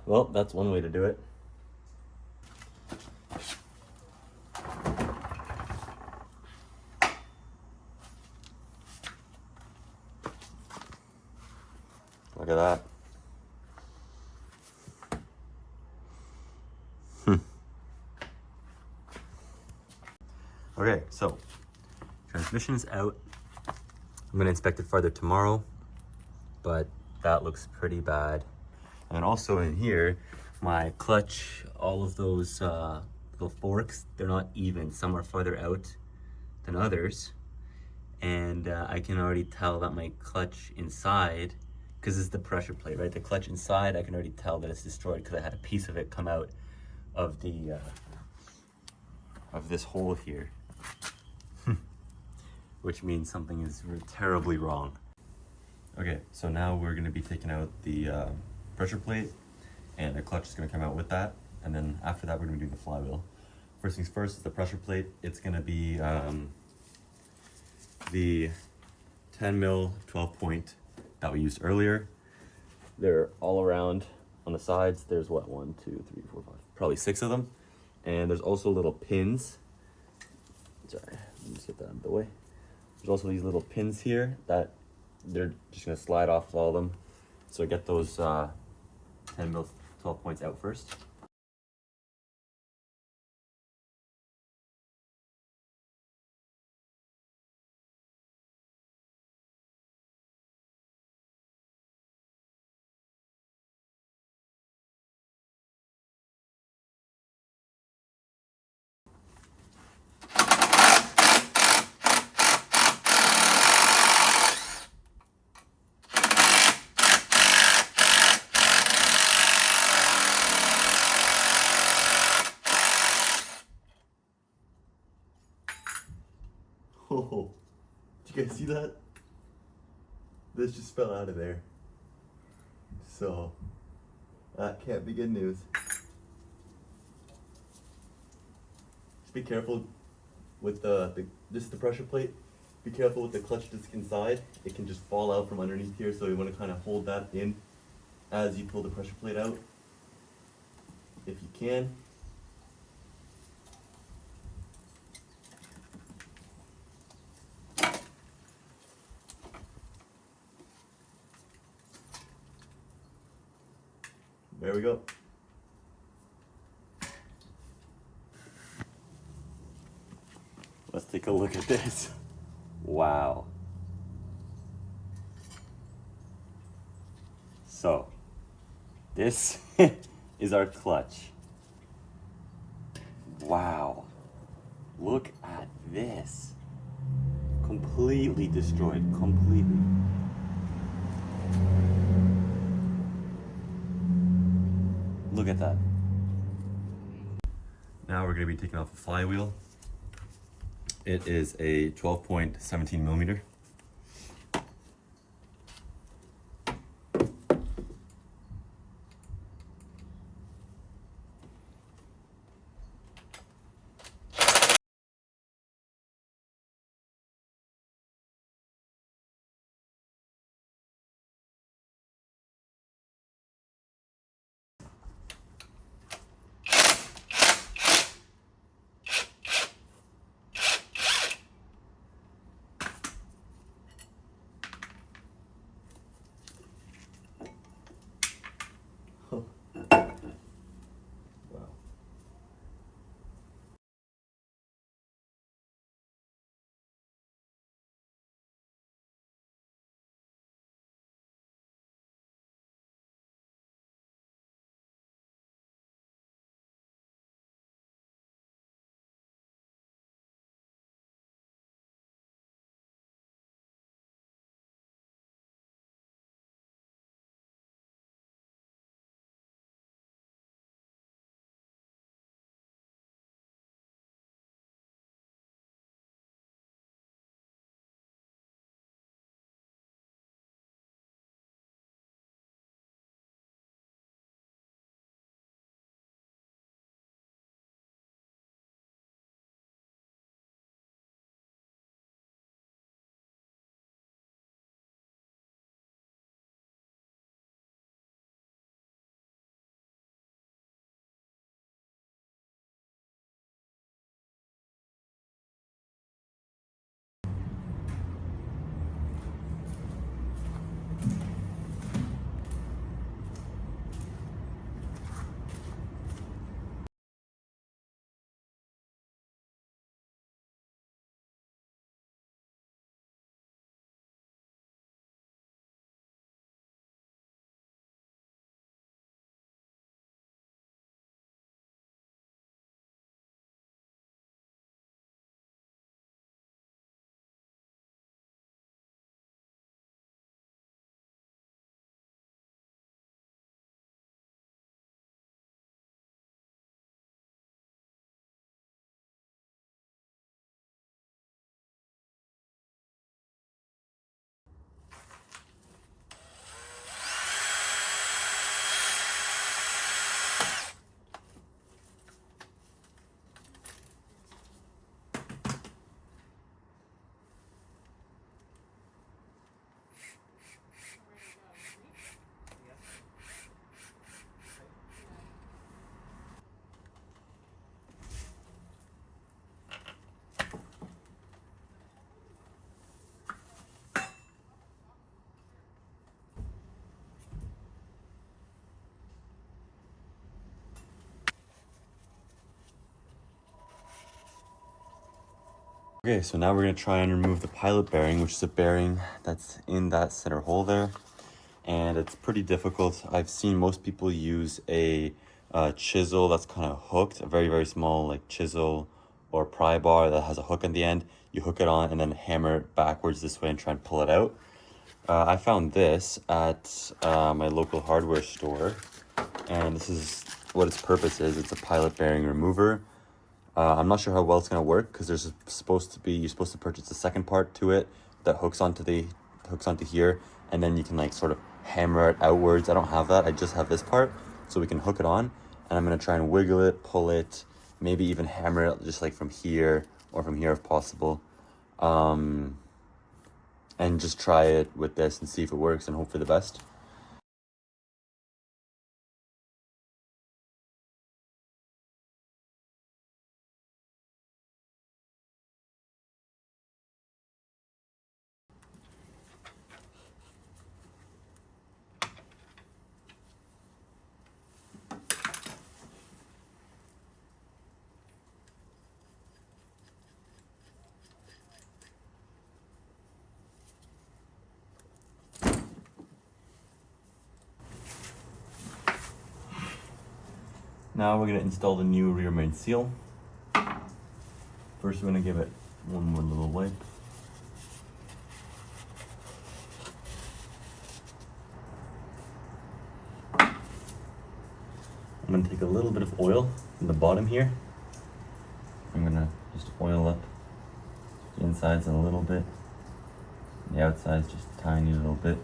Well, that's one way to do it. Look at that. Okay, so transmission is out. I'm gonna inspect it further tomorrow, but that looks pretty bad. And also in here, my clutch, all of those little forks, they're not even. Some are further out than others. And I can already tell that my clutch inside, because it's the pressure plate, right? The clutch inside, I can already tell that it's destroyed because I had a piece of it come out of the of this hole here, which means something is terribly wrong. Okay, so now we're going to be taking out the pressure plate, and the clutch is going to come out with that, and then after that we're going to do the flywheel. First things first is the pressure plate. It's going to be the 10 mil 12 point that we used earlier. They're all around on the sides. There's what, 1, 2, 3, 4, 5, probably 6 of them. And there's also little pins. Sorry, let me just get that out of the way. There's also these little pins here that they're just gonna slide off of all of them. So get those 10 mil 12 points out first. You guys see that? This just fell out of there. So, that can't be good news. Just be careful with just the pressure plate. Be careful with the clutch disc inside. It can just fall out from underneath here, so you want to kind of hold that in as you pull the pressure plate out, if you can. There we go. Let's take a look at this. Wow. So, this is our clutch. Wow. Look at this. Completely destroyed. Completely. Look at that. Now we're going to be taking off the flywheel. It is a 12.17 millimeter. Wow. Okay, so now we're going to try and remove the pilot bearing, which is a bearing that's in that center hole there. And it's pretty difficult. I've seen most people use a chisel that's kind of hooked, a very, very small like chisel or pry bar that has a hook at the end. You hook it on and then hammer it backwards this way and try and pull it out. I found this at my local hardware store, and this is what its purpose is. It's a pilot bearing remover. I'm not sure how well it's going to work because you're supposed to purchase the second part to it that hooks onto here, and then you can like sort of hammer it outwards. I don't have that. I just have this part, so we can hook it on, and I'm gonna try and wiggle it, pull it, maybe even hammer it just like from here or from here if possible, and just try it with this and see if it works and hope for the best. Now we're gonna install the new rear main seal. First, we're gonna give it one more little wipe. I'm gonna take a little bit of oil in the bottom here. I'm gonna just oil up the insides a little bit, the outsides just a tiny little bit.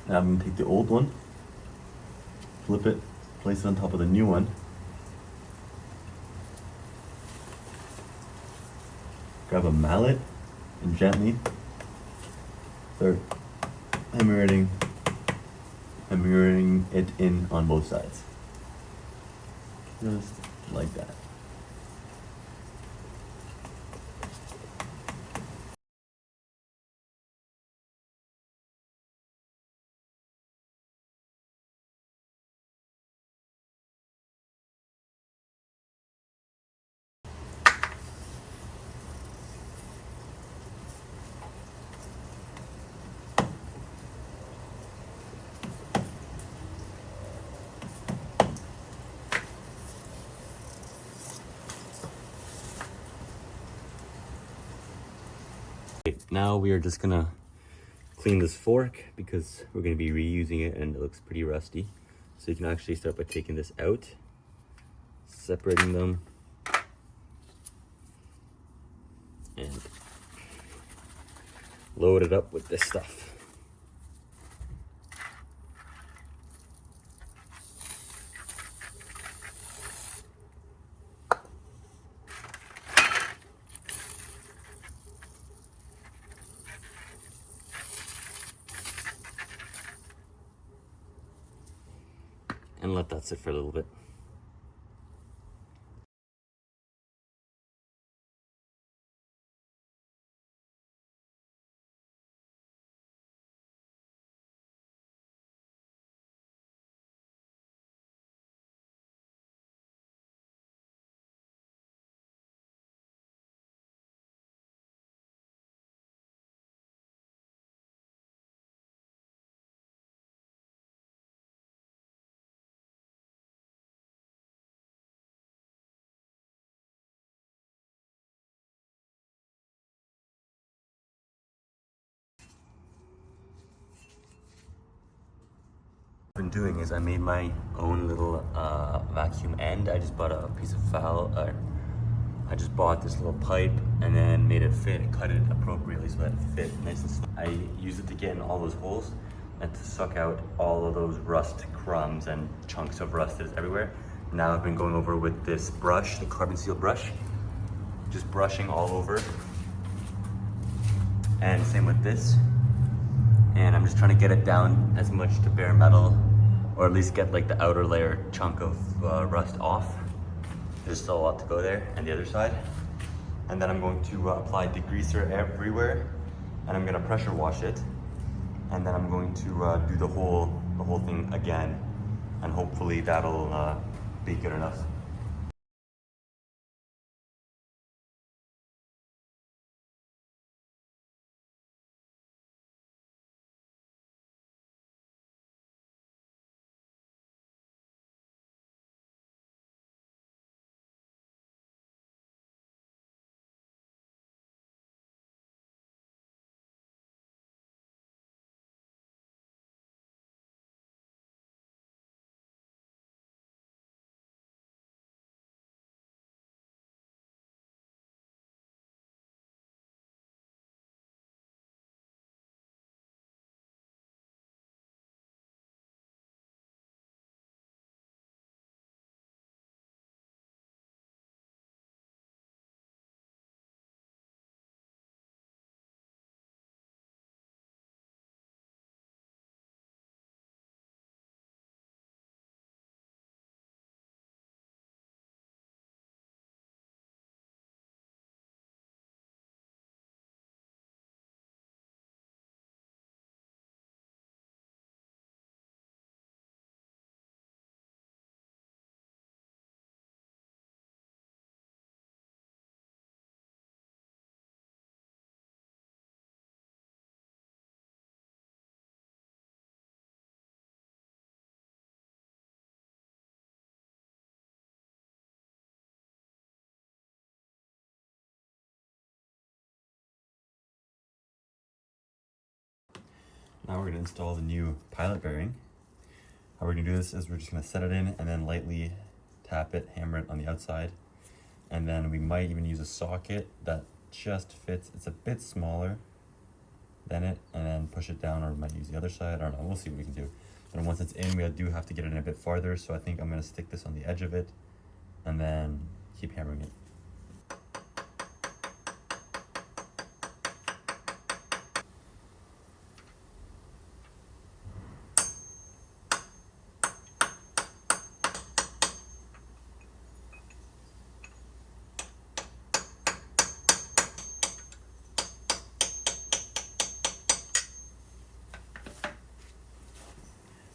Now I'm gonna take the old one, flip it, place it on top of the new one. Grab a mallet and gently start hammering it in on both sides. Just like that. Now we are just gonna clean this fork because we're gonna be reusing it and it looks pretty rusty. So you can actually start by taking this out, separating them, and load it up with this stuff. And let that sit for a little bit. What I've been doing is I made my own little vacuum end. I just bought a piece of I just bought this little pipe and then made it fit and cut it appropriately so that it fit nice and small. I use it to get in all those holes and to suck out all of those rust crumbs and chunks of rust that is everywhere. Now I've been going over with this brush, the carbon steel brush, just brushing all over. And same with this. And I'm just trying to get it down as much to bare metal, or at least get like the outer layer chunk of rust off. There's still a lot to go there, and the other side. And then I'm going to apply degreaser everywhere, and I'm gonna pressure wash it. And then I'm going to do the whole thing again, and hopefully that'll be good enough. Now we're gonna install the new pilot bearing. How we're gonna do this is we're just gonna set it in and then lightly tap it, hammer it on the outside. And then we might even use a socket that just fits, it's a bit smaller than it, and then push it down, or we might use the other side, I don't know, we'll see what we can do. And once it's in, we do have to get it in a bit farther, so I think I'm gonna stick this on the edge of it and then keep hammering it.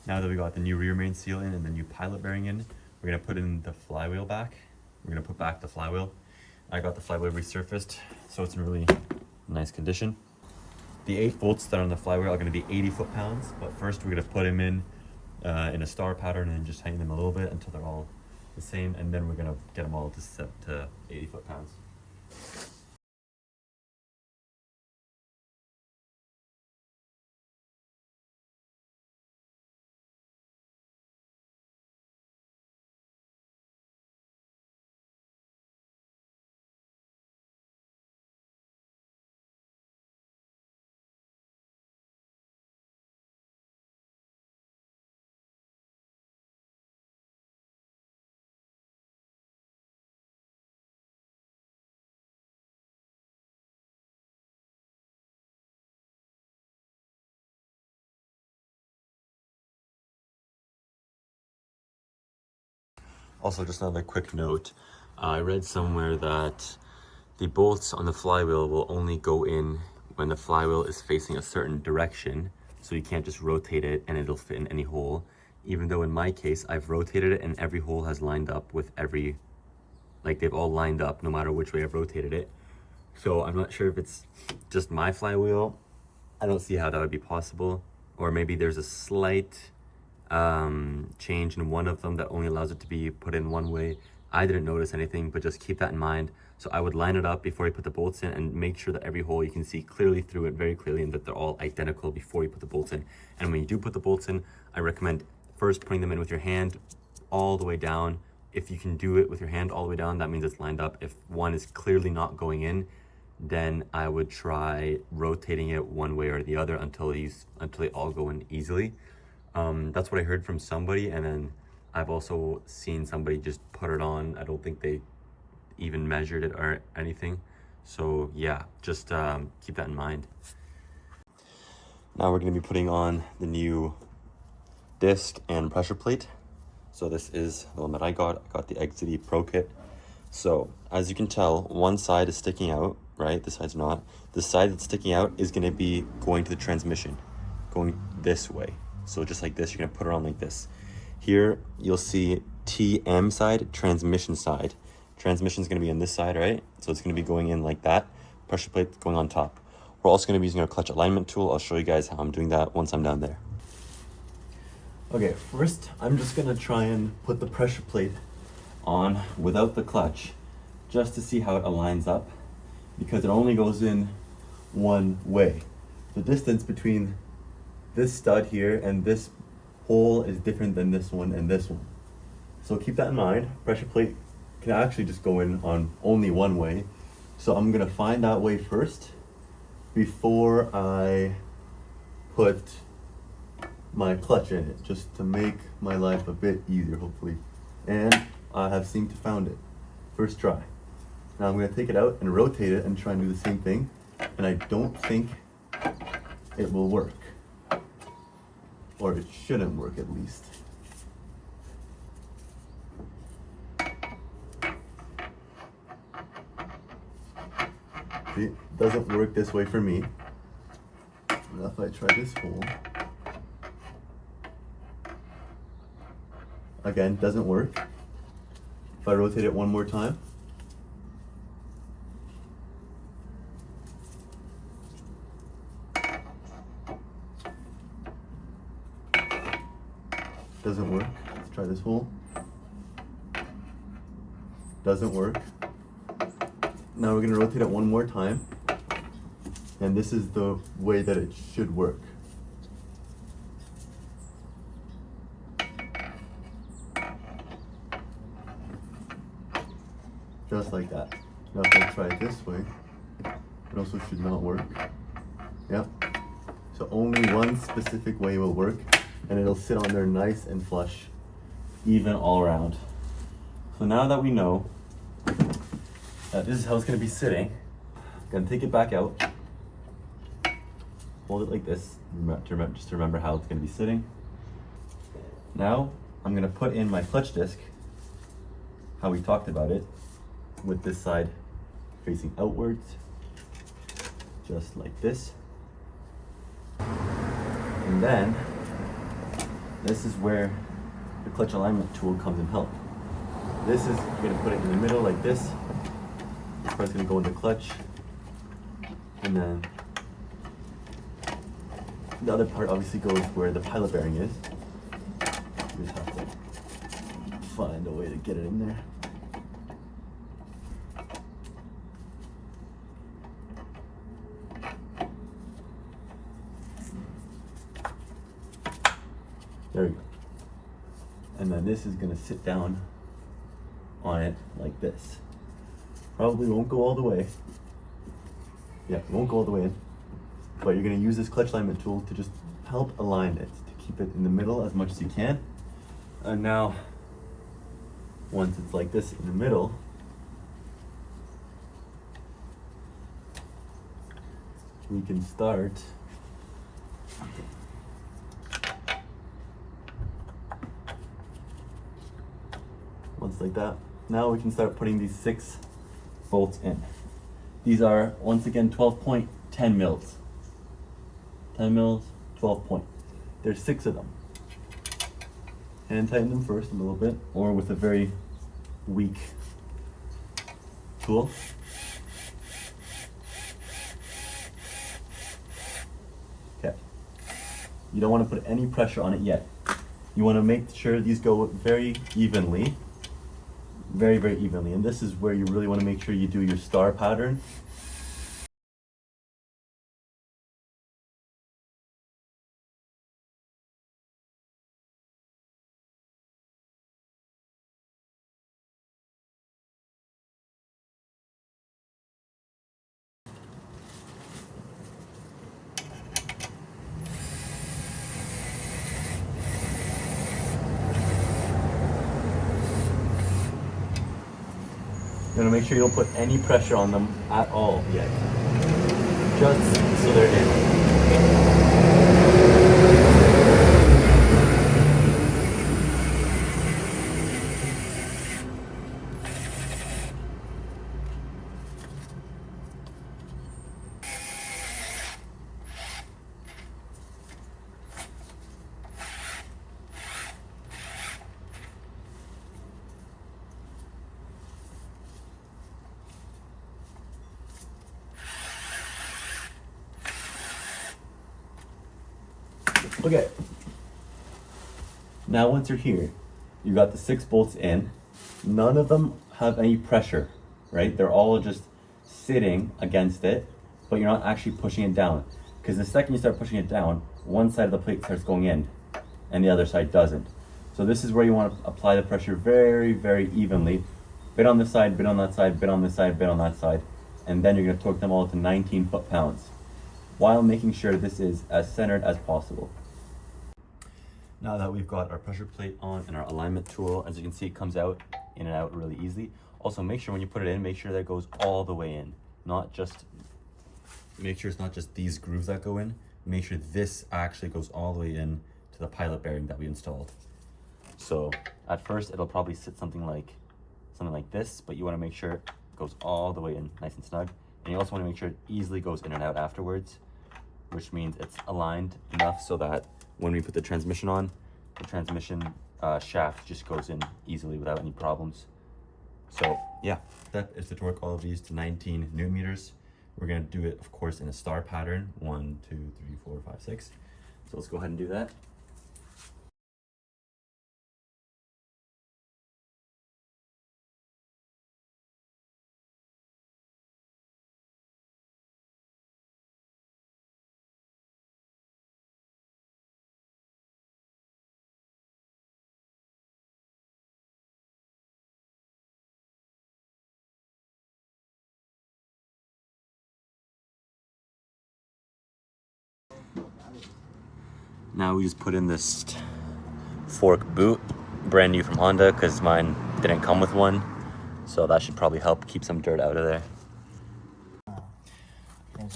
Now that we got the new rear main seal in and the new pilot bearing in, we're gonna put in the flywheel back. We're gonna put back the flywheel. I got the flywheel resurfaced, so it's in really nice condition. The 8 bolts that are on the flywheel are gonna be 80 foot-pounds, but first we're gonna put them in a star pattern and just tighten them a little bit until they're all the same, and then we're gonna get them all to set to 80 foot-pounds. Also, just another quick note. I read somewhere that the bolts on the flywheel will only go in when the flywheel is facing a certain direction. So you can't just rotate it and it'll fit in any hole. Even though in my case, I've rotated it and every hole has lined up with like they've all lined up no matter which way I've rotated it. So I'm not sure if it's just my flywheel. I don't see how that would be possible. Or maybe there's a slight change in one of them that only allows it to be put in one way. I didn't notice anything, but just keep that in mind. So I would line it up before you put the bolts in and make sure that every hole you can see clearly through it very clearly and that they're all identical before you put the bolts in. And when you do put the bolts in, I recommend first putting them in with your hand all the way down. If you can do it with your hand all the way down, that means it's lined up. If one is clearly not going in, then I would try rotating it one way or the other until they all go in easily. That's what I heard from somebody, and then I've also seen somebody just put it on. I don't think they even measured it or anything. So yeah, just keep that in mind. Now we're going to be putting on the new disc and pressure plate. So this is the one that I got. I got the XZD Pro Kit. So as you can tell, one side is sticking out, right? This side's not. The side that's sticking out is going to be going to the transmission, going this way. So just like this, you're gonna put it on like this. Here, you'll see TM side, transmission side. Transmission's gonna be on this side, right? So it's gonna be going in like that. Pressure plate going on top. We're also gonna be using our clutch alignment tool. I'll show you guys how I'm doing that once I'm down there. Okay, first, I'm just gonna try and put the pressure plate on without the clutch, just to see how it aligns up, because it only goes in one way. The distance between this stud here and this hole is different than this one and this one. So keep that in mind. Pressure plate can actually just go in on only one way. So I'm gonna find that way first before I put my clutch in it, just to make my life a bit easier, hopefully. And I have seemed to found it. First try. Now I'm gonna take it out and rotate it and try and do the same thing. And I don't think it will work. Or it shouldn't work at least. See, it doesn't work this way for me. Now if I try this hole, again, doesn't work. If I rotate it one more time, doesn't work. Let's try this hole. Doesn't work. Now we're gonna rotate it one more time. And this is the way that it should work. just like that. Now if I try it this way, it also should not work. Yep. So only one specific way will work, and it'll sit on there nice and flush, even all around. So now that we know that this is how it's gonna be sitting, I'm gonna take it back out, hold it like this, just to remember how it's gonna be sitting. Now I'm gonna put in my clutch disc, how we talked about it, with this side facing outwards, just like this. And then this is where the clutch alignment tool comes in help. This is, you're gonna put it in the middle like this. This part's gonna go in the clutch, and then the other part obviously goes where the pilot bearing is. You just have to find a way to get it in there. There we go. And then this is gonna sit down on it like this. Probably won't go all the way. Yeah, it won't go all the way in. But you're gonna use this clutch alignment tool to just help align it, to keep it in the middle as much as you can. And now, once it's like this in the middle, we can start once like that. Now we can start putting these 6 bolts in. These are, once again, 12.10 mils. 10 mils, 12 point. There's 6 of them. Hand tighten them first a little bit, or with a very weak tool. Okay. You don't want to put any pressure on it yet. You want to make sure these go very evenly. Very, very evenly. And this is where you really want to make sure you do your star pattern. You want to make sure you don't put any pressure on them at all yet. Just so they're in. Okay. Now once you're here, you got the 6 bolts in. None of them have any pressure, right? They're all just sitting against it, but you're not actually pushing it down. Because the second you start pushing it down, one side of the plate starts going in and the other side doesn't. So this is where you want to apply the pressure very, very evenly. Bit on this side, bit on that side, bit on this side, bit on that side. And then you're going to torque them all to 19 foot-pounds, while making sure this is as centered as possible. Now that we've got our pressure plate on and our alignment tool, as you can see, it comes out in and out really easily. Also, make sure when you put it in, make sure that it goes all the way in. Make sure it's not just these grooves that go in. Make sure this actually goes all the way in to the pilot bearing that we installed. So at first, it'll probably sit something like this, but you want to make sure it goes all the way in, nice and snug. And you also want to make sure it easily goes in and out afterwards, which means it's aligned enough so that when we put the transmission on, the transmission shaft just goes in easily without any problems. So yeah, that is to torque all of these to 19 newton meters. We're gonna do it, of course, in a star pattern, 1, 2, 3, 4, 5, 6. So let's go ahead and do that. Now we just put in this fork boot, brand new from Honda, because mine didn't come with one. So that should probably help keep some dirt out of there.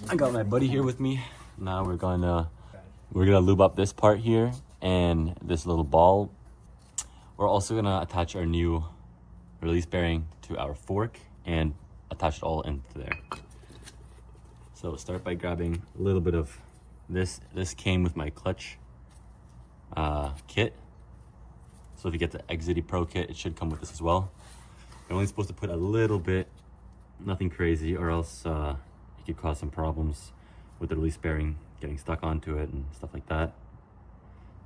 I got my buddy here with me. Now we're gonna lube up this part here and this little ball. We're also gonna attach our new release bearing to our fork and attach it all into there. So we'll start by grabbing a little bit of this. This came with my clutch kit. So if you get the Exity Pro kit, it should come with this as well. You're only supposed to put a little bit, nothing crazy, or else it could cause some problems with the release bearing getting stuck onto it and stuff like that.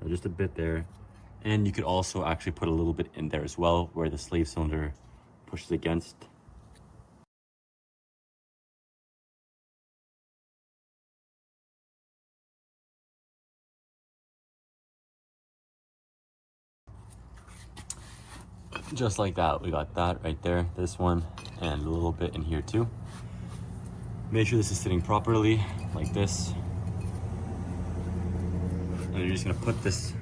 So just a bit there. And you could also actually put a little bit in there as well, where the slave cylinder pushes against. Just like that, we got that right there, this one, and a little bit in here too. Make sure this is sitting properly, like this. And you're just gonna put this,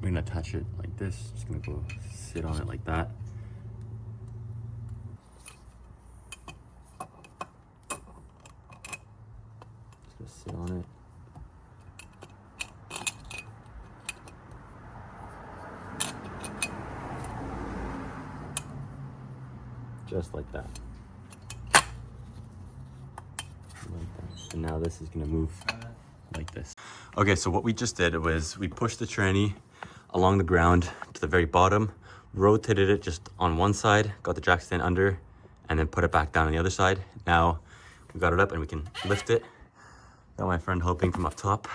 we're gonna attach it like this. Just gonna go sit on it like that. Just gonna sit on it. Just like that. And now this is gonna move like this. Okay, so what we just did was we pushed the tranny along the ground to the very bottom, rotated it just on one side, got the jack stand under, and then put it back down on the other side. Now we got it up and we can lift it. Got my friend helping from up top.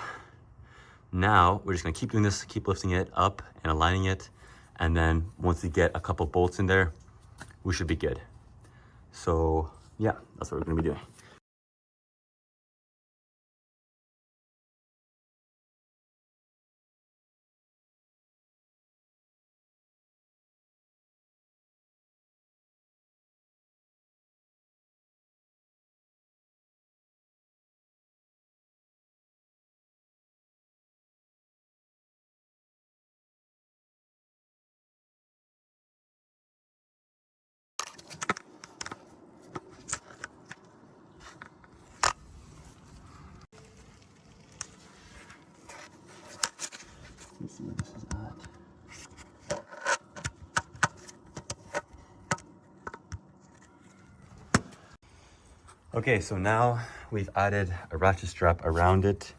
Now we're just gonna keep doing this, keep lifting it up and aligning it. And then once we get a couple bolts in there, we should be good. So yeah, that's what we're gonna be doing. Let's see where this is at. Okay, so now we've added a ratchet strap around it,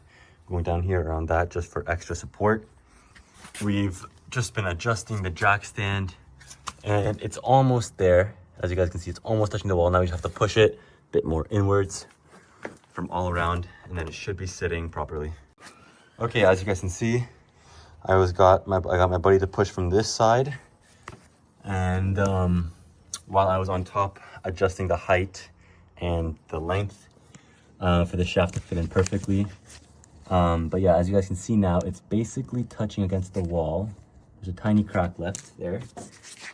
going down here around that just for extra support. We've just been adjusting the jack stand and it's almost there. As you guys can see, it's almost touching the wall. Now we just have to push it a bit more inwards from all around and then it should be sitting properly. Okay, as you guys can see, I got my buddy to push from this side, and while I was on top adjusting the height and the length for the shaft to fit in perfectly. But yeah, as you guys can see now, it's basically touching against the wall. There's a tiny crack left there,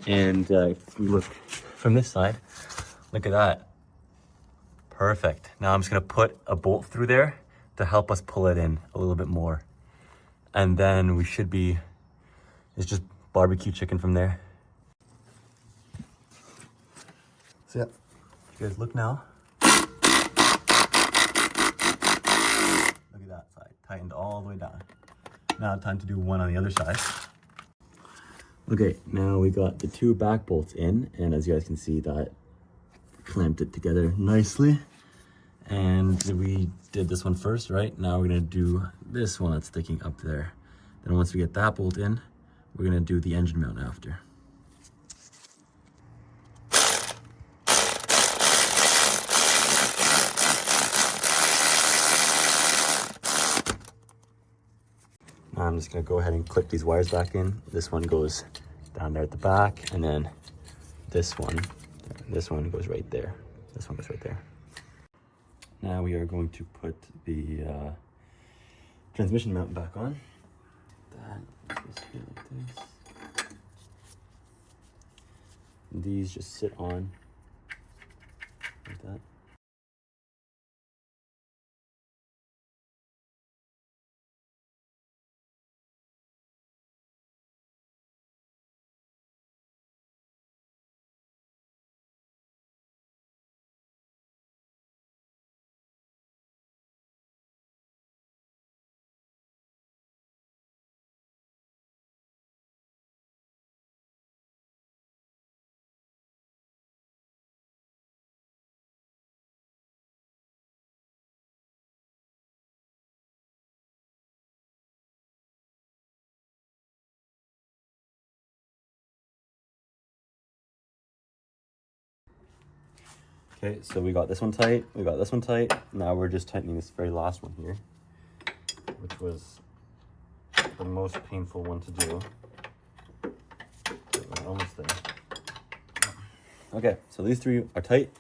and if we look from this side, look at that. Perfect. Now I'm just gonna put a bolt through there to help us pull it in a little bit more. And then we should be, it's just barbecue chicken from there. So yeah, if you guys look now. Look at that side, tightened all the way down. Now time to do one on the other side. Okay, now we got the two back bolts in, and as you guys can see, that clamped it together nicely. And we did this one first, right? Now we're gonna do this one that's sticking up there. Then once we get that bolt in, we're gonna do the engine mount after. Now I'm just gonna go ahead and clip these wires back in. This one goes down there at the back, and then this one goes right there. This one goes right there. Now we are going to put the transmission mount back on. That goes here like this. And these just sit on like that. Okay, so we got this one tight, we got this one tight. Now we're just tightening this very last one here, which was the most painful one to do. We're almost there. Okay, so these three are tight.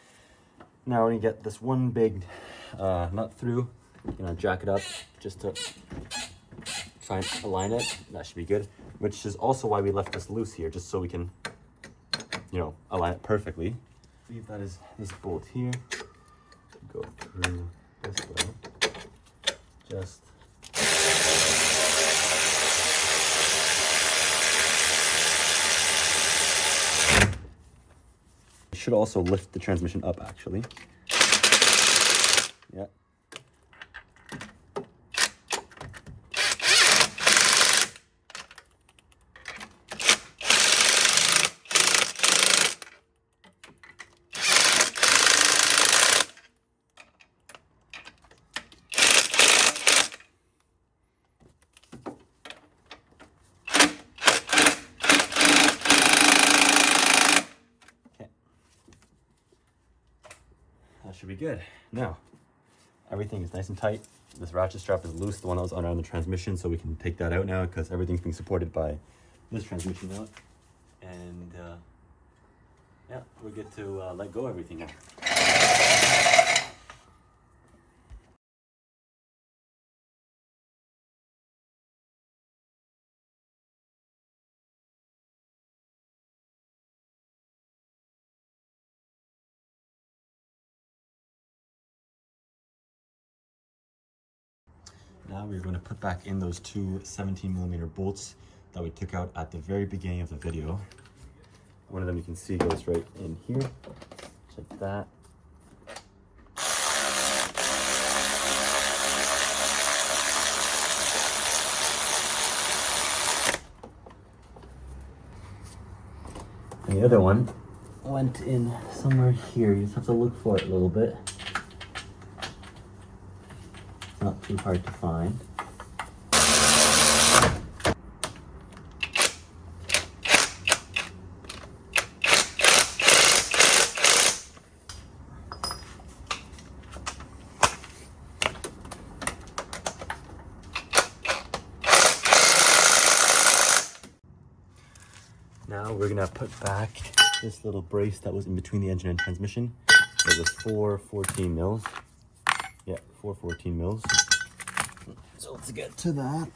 Now we're gonna get this one big nut through. Gonna jack it up just to try and align it. That should be good. Which is also why we left this loose here, just so we can, you know, align it perfectly. I believe that is this bolt here. Go through this way. Just should also lift the transmission up actually. Yeah. That should be good. Now, everything is nice and tight. This ratchet strap is loose, the one that was around the transmission, so we can take that out now because everything's being supported by this transmission out. And yeah, we get to let go of everything now. Now we're going to put back in those two 17mm bolts that we took out at the very beginning of the video. One of them you can see goes right in here, just like that. And the other one went in somewhere here. You just have to look for it a little bit. Not too hard to find. Now we're gonna put back this little brace that was in between the engine and transmission. It was 414 mils. Yeah, 414 mils. So let's get to that.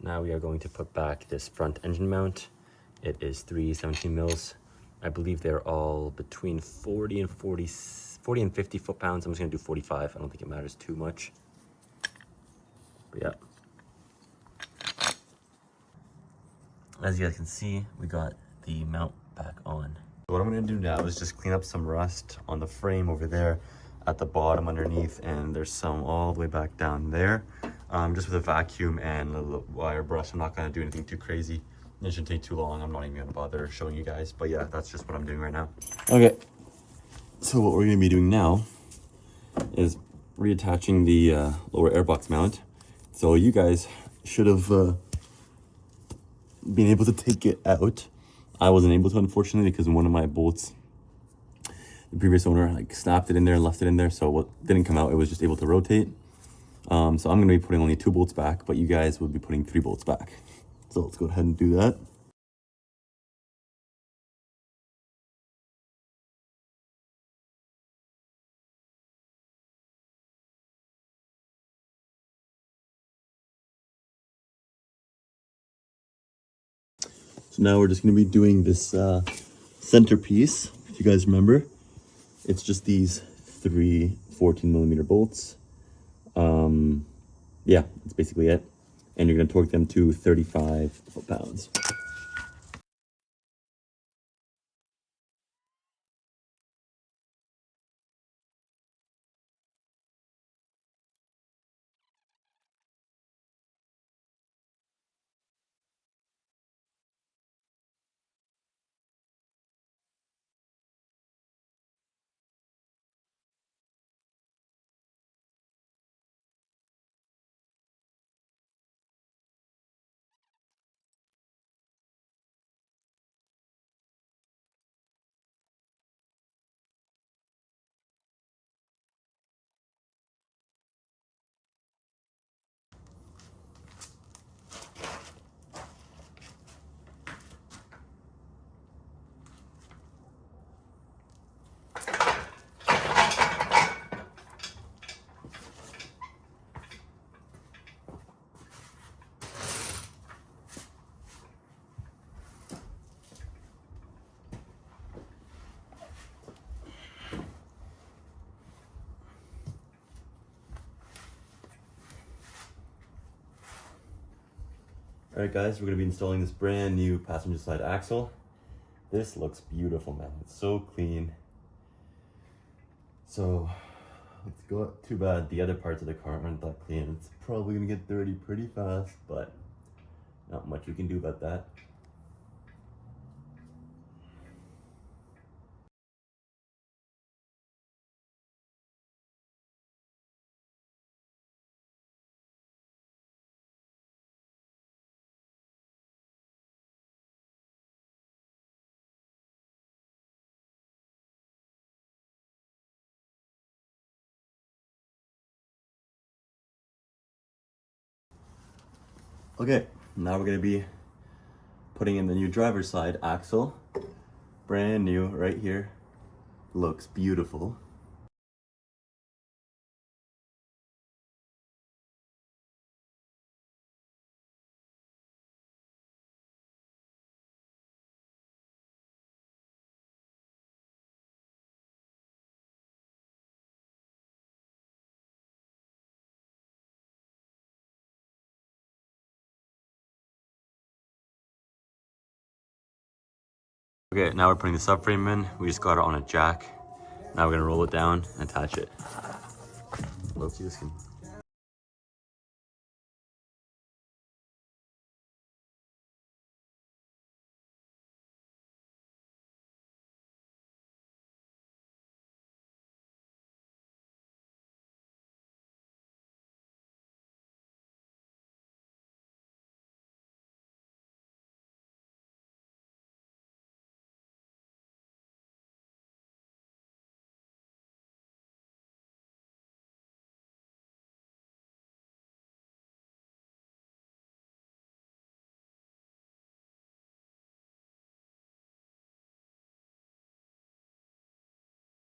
Now we are going to put back this front engine mount. It is 3 17 mils. I believe they're all between 40 and 50 foot-pounds. I'm just gonna do 45. I don't think it matters too much. But yeah. As you guys can see, we got the mount back on. What I'm gonna do now is just clean up some rust on the frame over there at the bottom underneath, and there's some all the way back down there. Just with a vacuum and a little wire brush. I'm not gonna do anything too crazy. It shouldn't take too long. I'm not even gonna bother showing you guys, but yeah, that's just what I'm doing right now. Okay, so what we're gonna be doing now is reattaching the lower airbox mount. So you guys should have been able to take it out. I wasn't able to, unfortunately, because one of my bolts, the previous owner like snapped it in there and left it in there, so what didn't come out, it was just able to rotate. So I'm going to be putting only 2 bolts back, but you guys will be putting 3 bolts back. So let's go ahead and do that. So now we're just going to be doing this centerpiece. If you guys remember, it's just these 3 14mm bolts. Yeah, that's basically it. And you're going to torque them to 35 foot-pounds. All right, guys, we're gonna be installing this brand new passenger side axle. This looks beautiful, man. It's so clean. So let's go. Too bad the other parts of the car aren't that clean. It's probably gonna get dirty pretty fast, but not much we can do about that. Okay, now we're gonna be putting in the new driver's side axle. Brand new right here. Looks beautiful. Okay, now we're putting the subframe in. We just got it on a jack. Now we're gonna roll it down and attach it. Low-key, this can...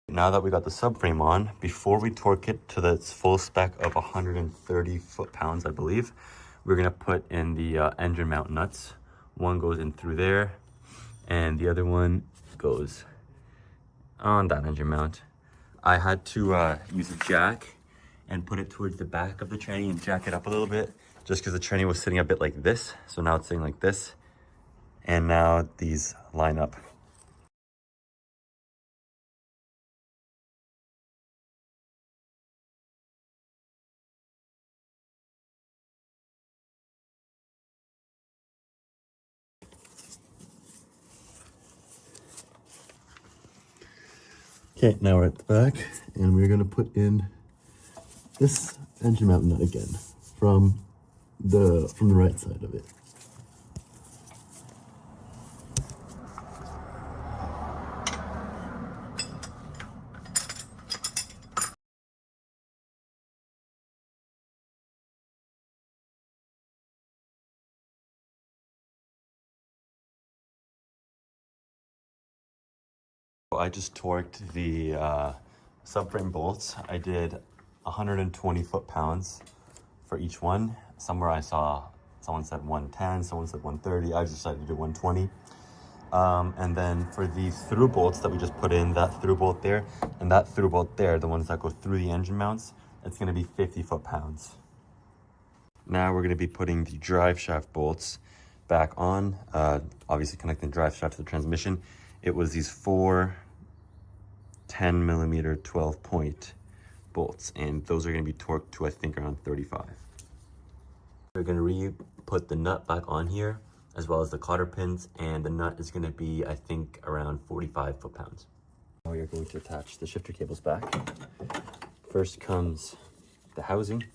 Now that we got the subframe on, before we torque it to its full spec of 130 foot-pounds, I believe, we're gonna put in the engine mount nuts. One goes in through there, and the other one goes on that engine mount. I had to use a jack and put it towards the back of the tranny and jack it up a little bit, just because the tranny was sitting a bit like this. So now it's sitting like this, and now these line up. Okay, now we're at the back, and we're gonna put in this engine mount nut again from the right side of it. I just torqued the subframe bolts. I did 120 foot-pounds for each one. Somewhere I saw someone said 110, someone said 130. I just decided to do 120. And then for these through bolts that we just put in, that through bolt there and that through bolt there, the ones that go through the engine mounts, it's gonna be 50 foot-pounds. Now we're gonna be putting the drive shaft bolts back on, obviously connecting the drive shaft to the transmission. It was these four 10mm 12-point bolts, and those are going to be torqued to I think around 35. We're going to re-put the nut back on here as well as the cotter pins, and the nut is going to be I think around 45 foot-pounds. Now we are going to attach the shifter cables back. First comes the housing.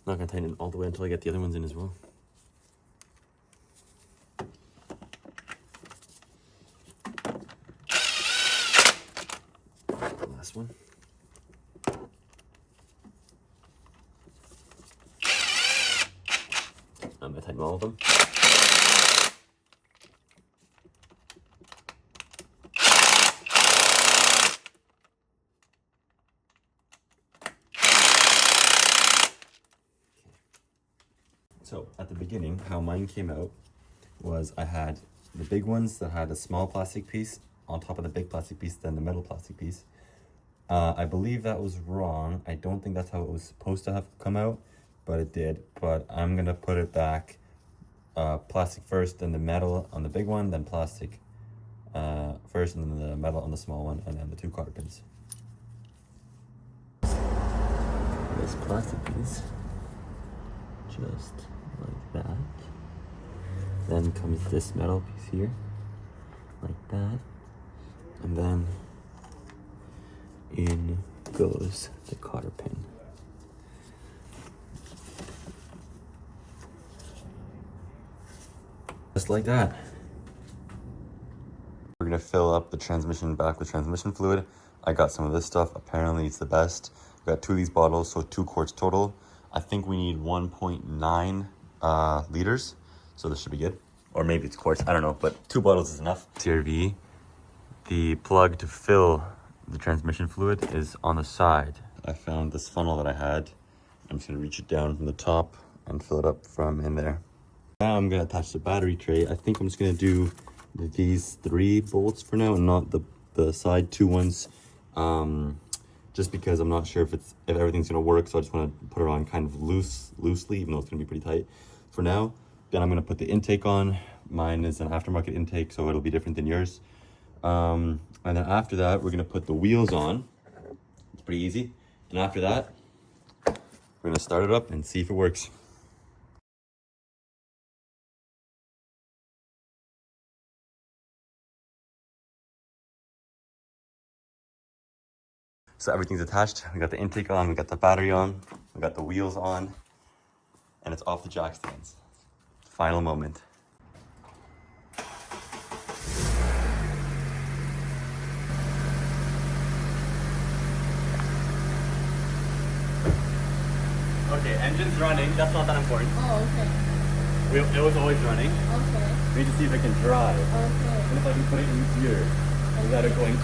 I'm not gonna tighten it all the way until I get the other ones in as well. The last one. I'm gonna tighten all of them. So at the beginning, how mine came out was I had the big ones that had a small plastic piece on top of the big plastic piece, then the metal plastic piece. I believe that was wrong. I don't think that's how it was supposed to have come out, but it did. But I'm gonna put it back, plastic first, then the metal on the big one, then plastic first, and then the metal on the small one, and then the 2 cotter pins. This plastic piece, just like that. Then comes this metal piece here, like that. And then in goes the cotter pin. Just like that. We're gonna fill up the transmission back with transmission fluid. I got some of this stuff. Apparently it's the best. We got 2 of these bottles, so 2 quarts total. I think we need 1.9 liters, so this should be good. Or maybe it's quarts, I don't know, but 2 bottles is enough. CRV, the plug to fill the transmission fluid is on the side. I found this funnel that I had. I'm just gonna reach it down from the top and fill it up from in there. Now I'm gonna attach the battery tray. I think I'm just gonna do these 3 bolts for now and not the side 2 ones. Just because I'm not sure if everything's gonna work, so I just wanna put it on kind of loosely, even though it's gonna be pretty tight for now. Then I'm gonna put the intake on. Mine is an aftermarket intake, so it'll be different than yours. And then after that, we're gonna put the wheels on. It's pretty easy. And after that, we're gonna start it up and see if it works. So everything's attached. We got the intake on, we got the battery on, we got the wheels on, and it's off the jack stands. Final moment. Okay, engine's running. That's not that important. Oh, okay. It was always running. Okay. We need to see if it can drive. Okay. And if I can put it in gear, we got it going.